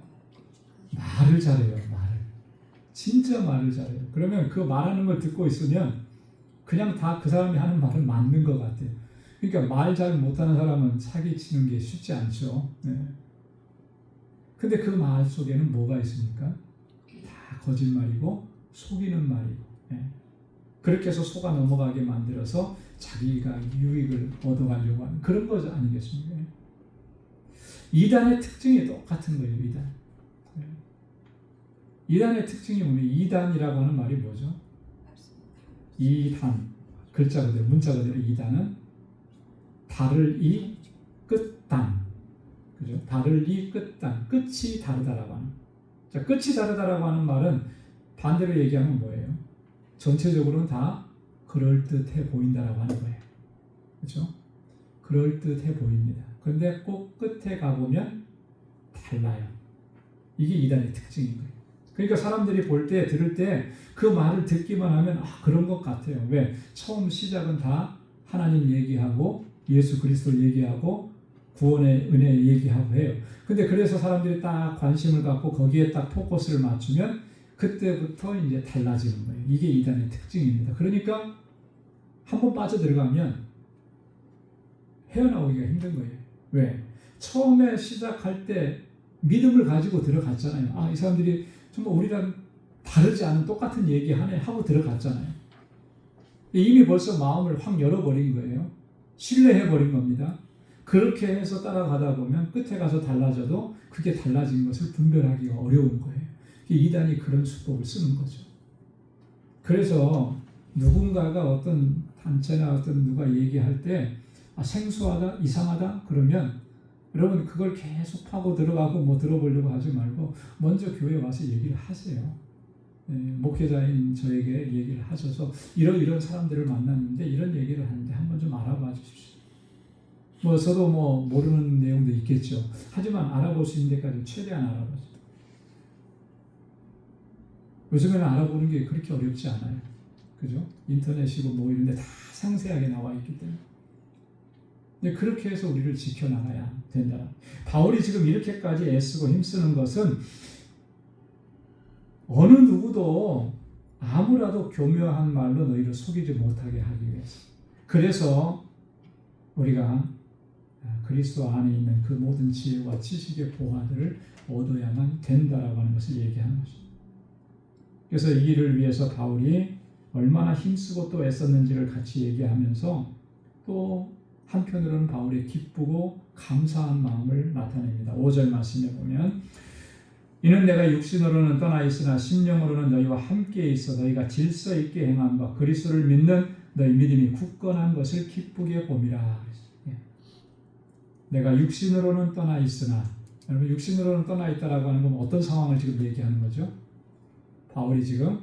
말을 잘해요. 말을. 진짜 말을 잘해요. 그러면 그 말하는 걸 듣고 있으면 그냥 다 그 사람이 하는 말은 맞는 것 같아요. 그러니까 말 잘 못하는 사람은 사기치는 게 쉽지 않죠. 근데 그 말 속에는 뭐가 있습니까? 다 거짓말이고 속이는 말이고, 그렇게 해서 속아 넘어가게 만들어서 자기가 유익을 얻어가려고 하는 그런 거 아니겠습니까? 이단의 특징이 똑같은 거예요. 이단의 특징이 뭐냐면, 이단이라고 하는 말이 뭐죠? 이단, 글자 그대로, 문자 그대로 이단은 달을 이 끝단, 그죠? 달을 이 끝단, 끝이 다르다라고 하는. 자, 끝이 다르다라고 하는 말은 반대로 얘기하면 뭐예요? 전체적으로는 다 그럴듯해 보인다라고 하는 거예요. 그렇죠? 그럴듯해 보입니다. 그런데 꼭 끝에 가보면 달라요. 이게 이단의 특징인 거예요. 그러니까 사람들이 볼 때, 들을 때 그 말을 듣기만 하면 그런 것 같아요. 왜? 처음 시작은 다 하나님 얘기하고 예수 그리스도 얘기하고 구원의 은혜 얘기하고 해요. 근데 그래서 사람들이 딱 관심을 갖고 거기에 딱 포커스를 맞추면 그때부터 이제 달라지는 거예요. 이게 이단의 특징입니다. 그러니까 한번 빠져들어가면 헤어나오기가 힘든 거예요. 왜? 처음에 시작할 때 믿음을 가지고 들어갔잖아요. 이 사람들이 정말 우리랑 다르지 않은 똑같은 얘기 하네 하고 들어갔잖아요. 이미 벌써 마음을 확 열어버린 거예요. 신뢰해버린 겁니다. 그렇게 해서 따라가다 보면 끝에 가서 달라져도 그게 달라진 것을 분별하기가 어려운 거예요. 이단이 그런 수법을 쓰는 거죠. 그래서 누군가가 어떤 단체나 어떤 누가 얘기할 때 생소하다, 이상하다 그러면 여러분 그걸 계속 파고 들어가고 뭐 들어보려고 하지 말고 먼저 교회에 와서 얘기를 하세요. 목회자인 저에게 얘기를 하셔서 이런 사람들을 만났는데 이런 얘기를 하는데 한번 좀 알아봐 주십시오. 저도 모르는 내용도 있겠죠. 하지만 알아볼 수 있는 데까지 최대한 알아보죠. 요즘에는 알아보는 게 그렇게 어렵지 않아요. 그죠? 인터넷이고 이런 데 다 상세하게 나와 있기 때문에. 그렇게 해서 우리를 지켜나가야 된다. 바울이 지금 이렇게까지 애쓰고 힘쓰는 것은 어느 누구도 아무라도 교묘한 말로 너희를 속이지 못하게 하기 위해서. 그래서 우리가 그리스도 안에 있는 그 모든 지혜와 지식의 보화들을 얻어야만 된다라고 하는 것을 얘기하는 것입니다. 그래서 이 일을 위해서 바울이 얼마나 힘쓰고 또 애썼는지를 같이 얘기하면서 또 한편으로는 바울의 기쁘고 감사한 마음을 나타냅니다. 5절 말씀에 보면 이는 내가 육신으로는 떠나 있으나 심령으로는 너희와 함께 있어 너희가 질서 있게 행함과 그리스도를 믿는 너희 믿음이 굳건한 것을 기쁘게 봄이라. 내가 육신으로는 떠나 있으나, 여러분 육신으로는 떠나 있다라고 하는 건 어떤 상황을 지금 얘기하는 거죠? 바울이 지금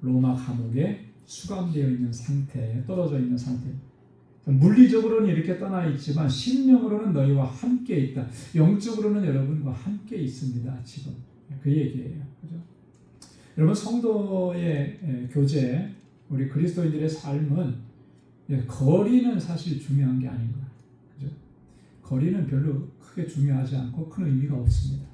로마 감옥에 수감되어 있는 상태에 떨어져 있는 상태. 물리적으로는 이렇게 떠나 있지만 심령으로는 너희와 함께 있다. 영적으로는 여러분과 함께 있습니다. 지금 그 얘기예요. 그죠? 여러분 성도의 교제, 우리 그리스도인들의 삶은 거리는 사실 중요한 게 아닌 거예요. 그죠? 거리는 별로 크게 중요하지 않고 큰 의미가 없습니다.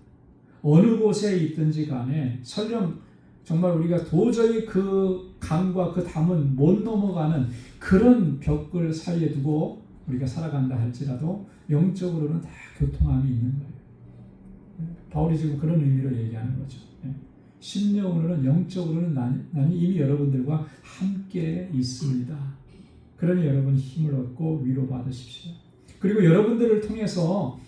어느 곳에 있든지 간에 설령 정말 우리가 도저히 그 강과 그 담은 못 넘어가는 그런 벽을 사이에 두고 우리가 살아간다 할지라도 영적으로는 다 교통함이 있는 거예요. 바울이 지금 그런 의미로 얘기하는 거죠. 심령으로는 영적으로는 나는 이미 여러분들과 함께 있습니다. 그러니 여러분 힘을 얻고 위로받으십시오. 그리고 여러분들을 통해서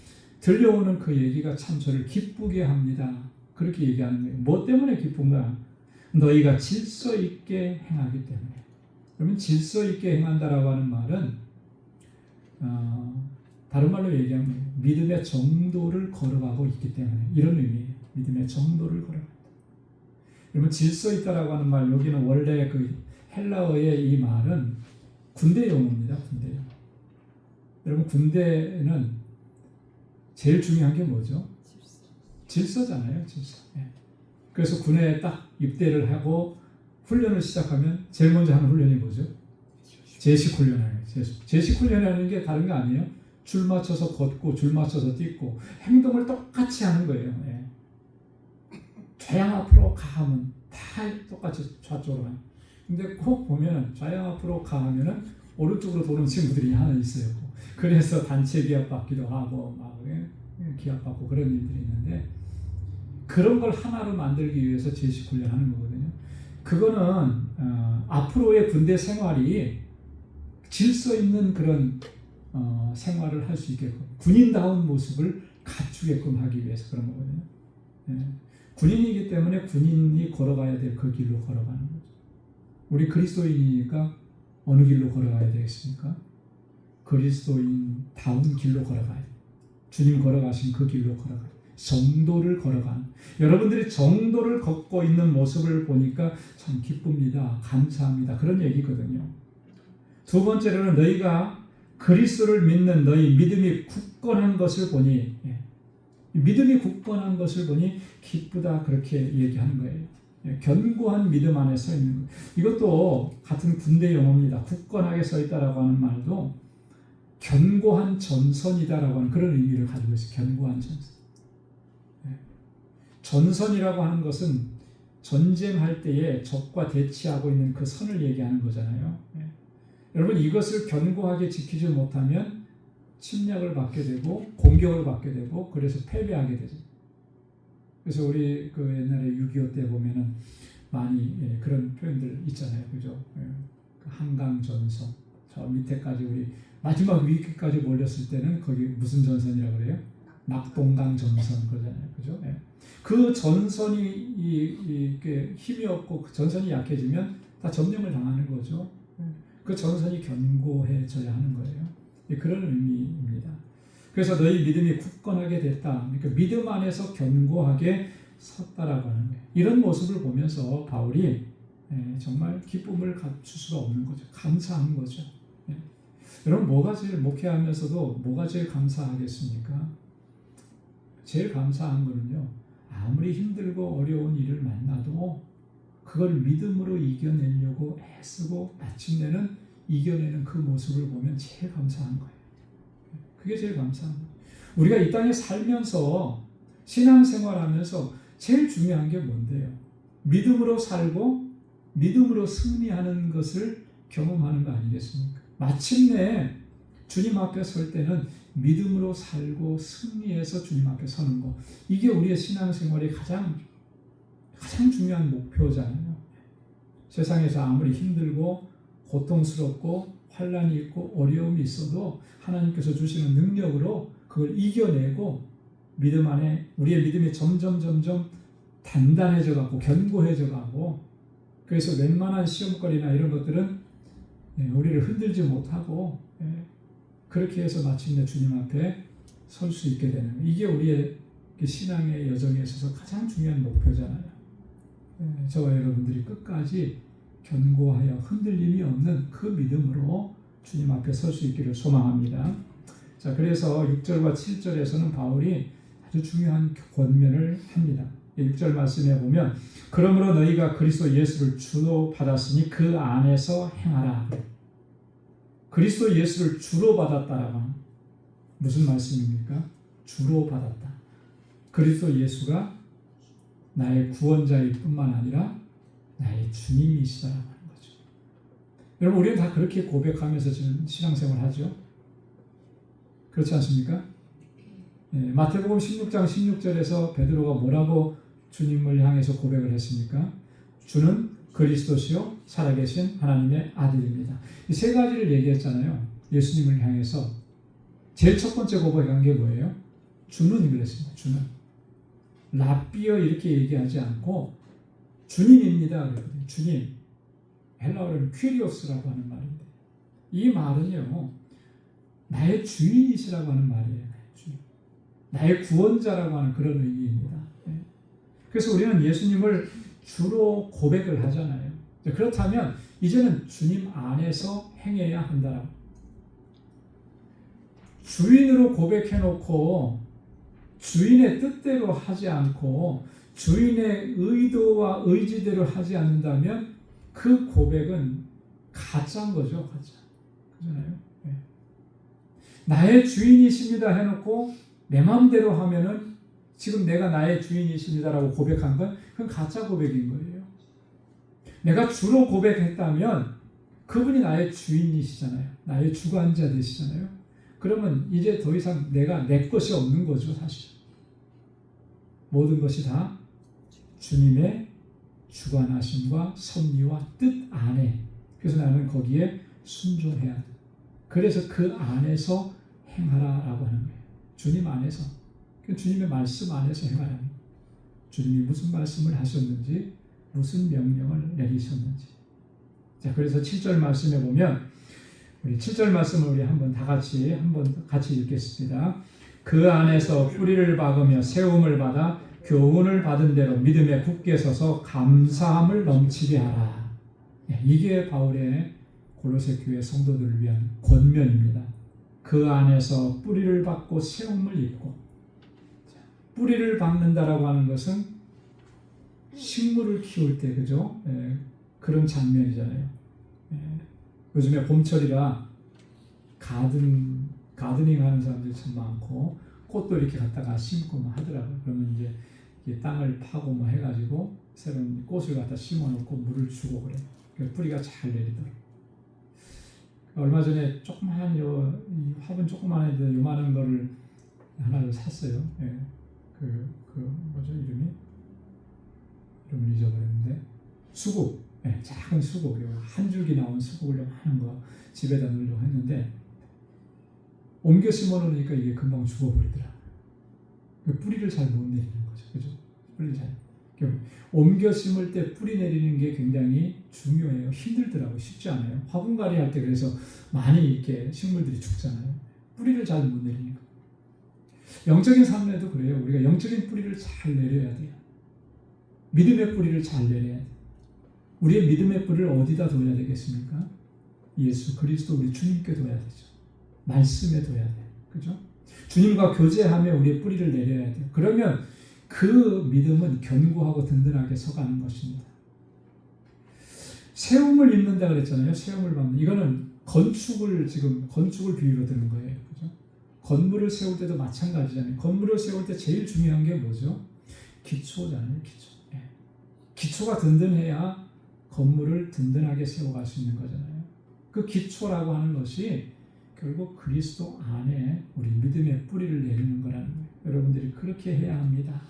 들려오는 그 얘기가 참 저를 기쁘게 합니다. 그렇게 얘기하는 거예요. 뭐 때문에 기쁜가? 너희가 질서 있게 행하기 때문에. 그러면 질서 있게 행한다라고 하는 말은 다른 말로 얘기하면 믿음의 정도를 걸어가고 있기 때문에 이런 의미예요. 믿음의 정도를 걸어간다. 그러면 질서 있다라고 하는 말, 여기는 원래 그 헬라어의 이 말은 군대 용어입니다. 군대 용어. 여러분 군대는 제일 중요한 게 뭐죠? 질서잖아요. 질서. 그래서 군에 딱 입대를 하고 훈련을 시작하면 제일 먼저 하는 훈련이 뭐죠? 제식 훈련이에요. 제식 훈련이라는 게 다른 게 아니에요. 줄 맞춰서 걷고 줄 맞춰서 뛰고 행동을 똑같이 하는 거예요. 좌양 앞으로 가 하면 다 똑같이 좌쪽으로 가요. 근데 꼭 보면 좌양 앞으로 가 하면은 오른쪽으로 도는 친구들이 하나 있어요. 그래서 단체 기합 받기도 하고 막 기합 받고 그런 일들이 있는데 그런 걸 하나로 만들기 위해서 제식 훈련하는 거거든요. 그거는 앞으로의 군대 생활이 질서 있는 그런 생활을 할 수 있게끔 군인다운 모습을 갖추게끔 하기 위해서 그런 거거든요. 군인이기 때문에 군인이 걸어가야 될 그 길로 걸어가는 거죠. 우리 그리스도인이니까 어느 길로 걸어가야 되겠습니까? 그리스도인다운 길로 걸어가야 돼요. 주님 걸어가신 그 길로 걸어가요. 정도를 걸어가는, 여러분들이 정도를 걷고 있는 모습을 보니까 참 기쁩니다. 감사합니다. 그런 얘기거든요. 두 번째로는 너희가 그리스도를 믿는 너희 믿음이 굳건한 것을 보니, 믿음이 굳건한 것을 보니 기쁘다, 그렇게 얘기하는 거예요. 견고한 믿음 안에 서 있는 것. 이것도 같은 군대 용어입니다. 굳건하게 서 있다라고 하는 말도 견고한 전선이다라고 하는 그런 의미를 가지고 있어요. 견고한 전선. 전선이라고 하는 것은 전쟁할 때에 적과 대치하고 있는 그 선을 얘기하는 거잖아요. 여러분 이것을 견고하게 지키지 못하면 침략을 받게 되고 공격을 받게 되고 그래서 패배하게 되죠. 그래서 우리 그 옛날에 6.25 때 보면은 많이 그런 표현들 있잖아요. 그죠? 그 한강 전선. 저 밑에까지 우리 마지막 위기까지 몰렸을 때는 거기 무슨 전선이라고 그래요? 낙동강 전선 그러잖아요. 그죠? 그 전선이 이렇게 힘이 없고 그 전선이 약해지면 다 점령을 당하는 거죠. 그 전선이 견고해져야 하는 거예요. 그런 의미입니다. 그래서 너희 믿음이 굳건하게 됐다. 그러니까 믿음 안에서 견고하게 섰다라고 하는 거예요. 이런 모습을 보면서 바울이 정말 기쁨을 갖출 수가 없는 거죠. 감사한 거죠. 여러분 뭐가 제일 목회하면서도 뭐가 제일 감사하겠습니까? 제일 감사한 거는요. 아무리 힘들고 어려운 일을 만나도 그걸 믿음으로 이겨내려고 애쓰고 마침내는 이겨내는 그 모습을 보면 제일 감사한 거예요. 그게 제일 감사한 거예요. 우리가 이 땅에 살면서 신앙생활하면서 제일 중요한 게 뭔데요? 믿음으로 살고 믿음으로 승리하는 것을 경험하는 거 아니겠습니까? 마침내 주님 앞에 설 때는 믿음으로 살고 승리해서 주님 앞에 서는 것. 이게 우리의 신앙생활의 가장 중요한 목표잖아요. 세상에서 아무리 힘들고 고통스럽고 환난이 있고 어려움이 있어도 하나님께서 주시는 능력으로 그걸 이겨내고 믿음 안에 우리의 믿음이 점점 단단해져 가고 견고해져 가고, 그래서 웬만한 시험거리나 이런 것들은 우리를 흔들지 못하고 그렇게 해서 마침내 주님 앞에 설 수 있게 되는, 이게 우리의 신앙의 여정에 있어서 가장 중요한 목표잖아요. 저와 여러분들이 끝까지 견고하여 흔들림이 없는 그 믿음으로 주님 앞에 설 수 있기를 소망합니다. 자, 그래서 6절과 7절에서는 바울이 아주 중요한 권면을 합니다. 6절 말씀에 보면 그러므로 너희가 그리스도 예수를 주로 받았으니 그 안에서 행하라. 그리스도 예수를 주로 받았다라고 하는 무슨 말씀입니까? 주로 받았다. 그리스도 예수가 나의 구원자일 뿐만 아니라 나의 주님이시다라고 하는 거죠. 여러분, 우리는 다 그렇게 고백하면서 지금 신앙생활 하죠. 그렇지 않습니까? 마태복음 16장 16절에서 베드로가 뭐라고 주님을 향해서 고백을 했습니까? 주는 그리스도시요 살아계신 하나님의 아들입니다. 이 세 가지를 얘기했잖아요. 예수님을 향해서 제일 첫 번째 고백한 게 뭐예요? 주는 그랬습니다. 주는 라비어 이렇게 얘기하지 않고 주님입니다. 그랬거든요. 주님. 헬라어로는 퀴리오스라고 하는 말인데 이 말은요 나의 주인이시라고 하는 말이에요. 나의 구원자라고 하는 그런 의미입니다. 그래서 우리는 예수님을 주로 고백을 하잖아요. 그렇다면 이제는 주님 안에서 행해야 한다. 주인으로 고백해놓고 주인의 뜻대로 하지 않고 주인의 의도와 의지대로 하지 않는다면 그 고백은 가짜인 거죠. 가짜. 그렇잖아요. 나의 주인이십니다 해놓고 내 마음대로 하면은 지금 내가 나의 주인이십니다라고 고백한 건 그건 가짜 고백인 거예요. 내가 주로 고백했다면 그분이 나의 주인이시잖아요. 나의 주관자 되시잖아요. 그러면 이제 더 이상 내가 내 것이 없는 거죠, 사실. 모든 것이 다 주님의 주관하심과 섭리와 뜻 안에. 그래서 나는 거기에 순종해야 돼. 그래서 그 안에서 행하라라고 하는 거예요. 주님 안에서. 주님의 말씀 안에서 행하라는 거예요. 주님이 무슨 말씀을 하셨는지, 무슨 명령을 내리셨는지. 자, 그래서 7절 말씀에 보면 우리 7절 말씀을 우리 한번 같이 읽겠습니다. 그 안에서 뿌리를 박으며 세움을 받아 교훈을 받은 대로 믿음에 굳게 서서 감사함을 넘치게 하라. 이게 바울의 골로새 교회 성도들을 위한 권면입니다. 그 안에서 뿌리를 박고 세움을 입고, 뿌리를 박는다라고 하는 것은 식물을 키울 때, 그죠? 그런 장면이잖아요. 요즘에 봄철이라 가드닝 하는 사람들이 참 많고, 꽃도 이렇게 갖다가 심고 뭐 하더라고요. 그러면 이제 땅을 파고 뭐 해가지고 새로운 꽃을 갖다 심어놓고 물을 주고 그래요. 그러니까 뿌리가 잘 내리도록. 얼마 전에 조그마한 화분 조그마한 요만한 거를 하나를 샀어요. 뭐죠 이름을 잊어버렸는데 수국, 작은 수국, 한 줄기 나온 수국을 하는 거 집에다 넣으려고 했는데 옮겨 심어놓으니까 이게 금방 죽어버리더라. 뿌리를 잘 못 내리는 거죠, 그죠? 뿌리를 잘. 옮겨 심을 때 뿌리 내리는 게 굉장히 중요해요. 힘들더라고요. 쉽지 않아요. 화분갈이 할 때 그래서 많이 이렇게 식물들이 죽잖아요. 뿌리를 잘 못 내리니까. 영적인 삶에도 그래요. 우리가 영적인 뿌리를 잘 내려야 돼요. 믿음의 뿌리를 잘 내려야 돼요. 우리의 믿음의 뿌리를 어디다 둬야 되겠습니까? 예수 그리스도 우리 주님께 둬야 되죠. 말씀에 둬야 돼요. 그죠? 주님과 교제하며 우리의 뿌리를 내려야 돼요. 그러면 그 믿음은 견고하고 든든하게 서가는 것입니다. 세움을 입는다 그랬잖아요. 세움을 받는. 이거는 건축을 비유로 드는 거예요. 그죠? 건물을 세울 때도 마찬가지잖아요. 건물을 세울 때 제일 중요한 게 뭐죠? 기초잖아요. 기초. 기초가 든든해야 건물을 든든하게 세워갈 수 있는 거잖아요. 그 기초라고 하는 것이 결국 그리스도 안에 우리 믿음의 뿌리를 내리는 거라는 거예요. 여러분들이 그렇게 해야 합니다.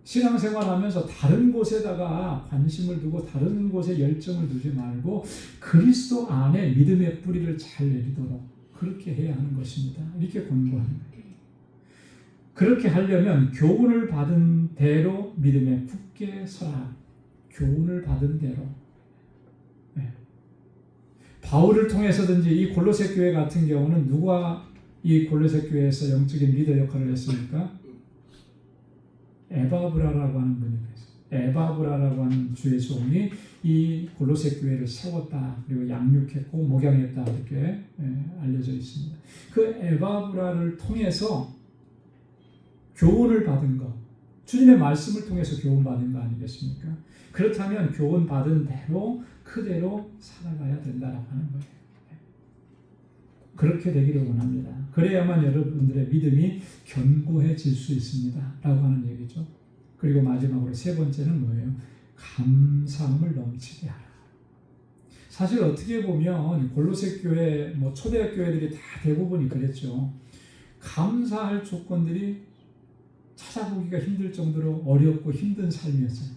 신앙생활하면서 다른 곳에다가 관심을 두고 다른 곳에 열정을 두지 말고 그리스도 안에 믿음의 뿌리를 잘 내리도록 그렇게 해야 하는 것입니다. 이렇게 권고하는 거예요. 그렇게 하려면 교훈을 받은 대로 믿음에 굳게 서라. 교훈을 받은 대로. 네. 바울을 통해서든지 이 골로새 교회 같은 경우는 누가 이 골로새 교회에서 영적인 리더 역할을 했습니까? 에바브라라고 하는 분이 계세요. 에바브라라고 하는 주의 종이 이 골로새 교회를 세웠다. 그리고 양육했고 목양했다. 이렇게 알려져 있습니다. 그 에바브라를 통해서 교훈을 받은 것, 주님의 말씀을 통해서 교훈받은 거 아니겠습니까? 그렇다면 교훈받은 대로 그대로 살아가야 된다라고 하는 거예요. 그렇게 되기를 원합니다. 그래야만 여러분들의 믿음이 견고해질 수 있습니다. 라고 하는 얘기죠. 그리고 마지막으로 세 번째는 뭐예요? 감사함을 넘치게 하라. 사실 어떻게 보면 골로새 교회, 초대학 교회들이 다 대부분이 그랬죠. 감사할 조건들이 찾아보기가 힘들 정도로 어렵고 힘든 삶이었어요.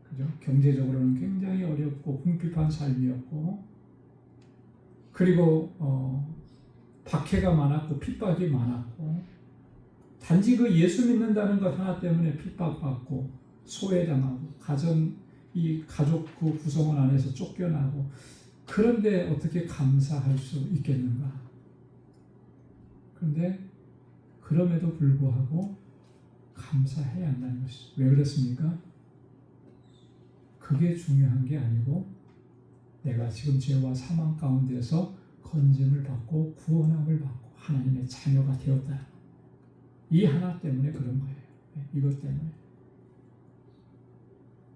그죠? 경제적으로는 굉장히 어렵고 궁핍한 삶이었고, 그리고 박해가 많았고 핍박이 많았고, 단지 그 예수 믿는다는 것 하나 때문에 핍박받고 소외당하고 가족 그 구성원 안에서 쫓겨나고, 그런데 어떻게 감사할 수 있겠는가? 그런데 그럼에도 불구하고 감사해야 한다는 것이죠. 왜 그렇습니까? 그게 중요한 게 아니고 내가 지금 죄와 사망 가운데서 건짐을 받고 구원함을 받고 하나님의 자녀가 되었다. 이 하나 때문에 그런 거예요. 이것 때문에.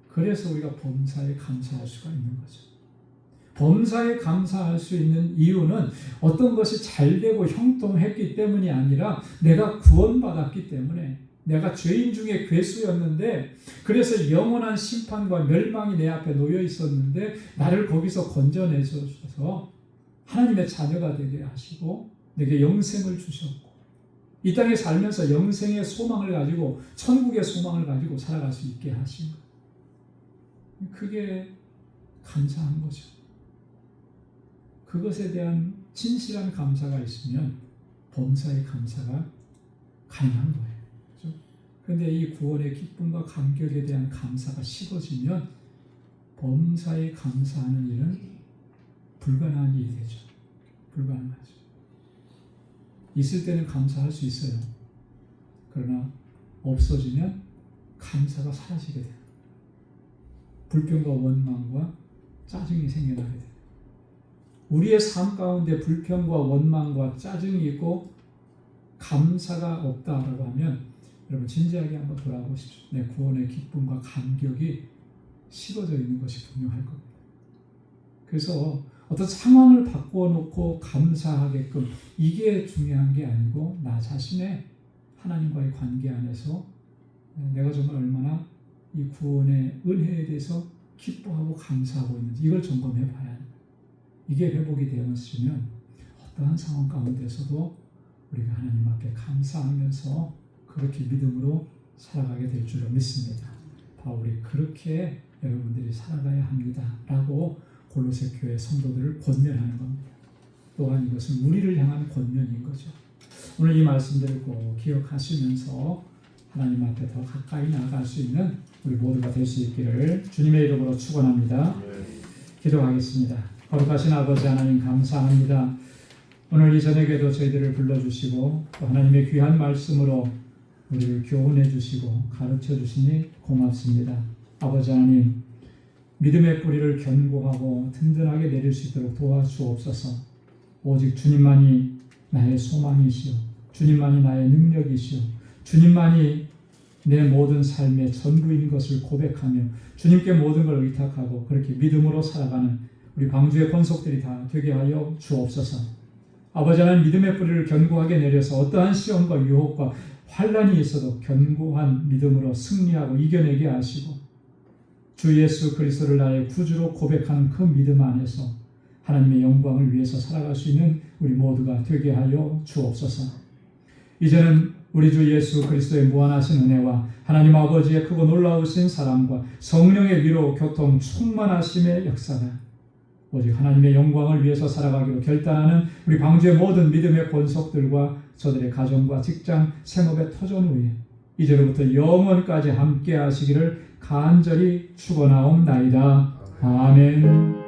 그래서 우리가 범사에 감사할 수가 있는 거죠. 범사에 감사할 수 있는 이유는 어떤 것이 잘 되고 형통했기 때문이 아니라 내가 구원받았기 때문에, 내가 죄인 중에 괴수였는데 그래서 영원한 심판과 멸망이 내 앞에 놓여 있었는데 나를 거기서 건져내셔서 하나님의 자녀가 되게 하시고 내게 영생을 주셨고 이 땅에 살면서 영생의 소망을 가지고 천국의 소망을 가지고 살아갈 수 있게 하신 것. 그게 감사한 거죠. 그것에 대한 진실한 감사가 있으면 범사의 감사가 가능한 거예요. 그런데 이 구원의 기쁨과 감격에 대한 감사가 식어지면 범사에 감사하는 일은 불가능한 일이 되죠. 불가능하죠. 있을 때는 감사할 수 있어요. 그러나 없어지면 감사가 사라지게 돼요. 불평과 원망과 짜증이 생겨나게 돼요. 우리의 삶 가운데 불평과 원망과 짜증이 있고 감사가 없다라고 하면 여러분 진지하게 한번 돌아보십시오. 내 구원의 기쁨과 감격이 식어져 있는 것이 분명할 겁니다. 그래서 어떤 상황을 바꿔놓고 감사하게끔 이게 중요한 게 아니고 나 자신의 하나님과의 관계 안에서 내가 정말 얼마나 이 구원의 은혜에 대해서 기뻐하고 감사하고 있는지 이걸 점검해 봐야 합니다. 이게 회복이 되었으면 어떠한 상황 가운데서도 우리가 하나님 앞에 감사하면서 그렇게 믿음으로 살아가게 될 줄로 믿습니다. 바울이 그렇게 여러분들이 살아가야 합니다. 라고 골로새 교회 성도들을 권면하는 겁니다. 또한 이것은 우리를 향한 권면인 거죠. 오늘 이 말씀들을 꼭 기억하시면서 하나님 앞에 더 가까이 나아갈 수 있는 우리 모두가 될 수 있기를 주님의 이름으로 축원합니다. 기도하겠습니다. 거룩하신 아버지 하나님 감사합니다. 오늘 이 저녁에도 저희들을 불러주시고 또 하나님의 귀한 말씀으로 우리를 교훈해 주시고 가르쳐 주시니 고맙습니다. 아버지 하나님, 믿음의 뿌리를 견고하고 든든하게 내릴 수 있도록 도와주옵소서. 오직 주님만이 나의 소망이시오, 주님만이 나의 능력이시오, 주님만이 내 모든 삶의 전부인 것을 고백하며 주님께 모든 걸 의탁하고 그렇게 믿음으로 살아가는 우리 방주의 권속들이 다 되게 하여 주옵소서. 아버지 하나님, 믿음의 뿌리를 견고하게 내려서 어떠한 시험과 유혹과 환난이 있어도 견고한 믿음으로 승리하고 이겨내게 하시고 주 예수 그리스도를 나의 구주로 고백하는 그 믿음 안에서 하나님의 영광을 위해서 살아갈 수 있는 우리 모두가 되게 하여 주옵소서. 이제는 우리 주 예수 그리스도의 무한하신 은혜와 하나님 아버지의 크고 놀라우신 사랑과 성령의 위로 교통 충만하심의 역사가 오직 하나님의 영광을 위해서 살아가기로 결단하는 우리 방주의 모든 믿음의 권속들과 저들의 가정과 직장, 생업의 터전 후에 이제로부터 영원까지 함께 하시기를 간절히 축원하옵나이다. 아멘.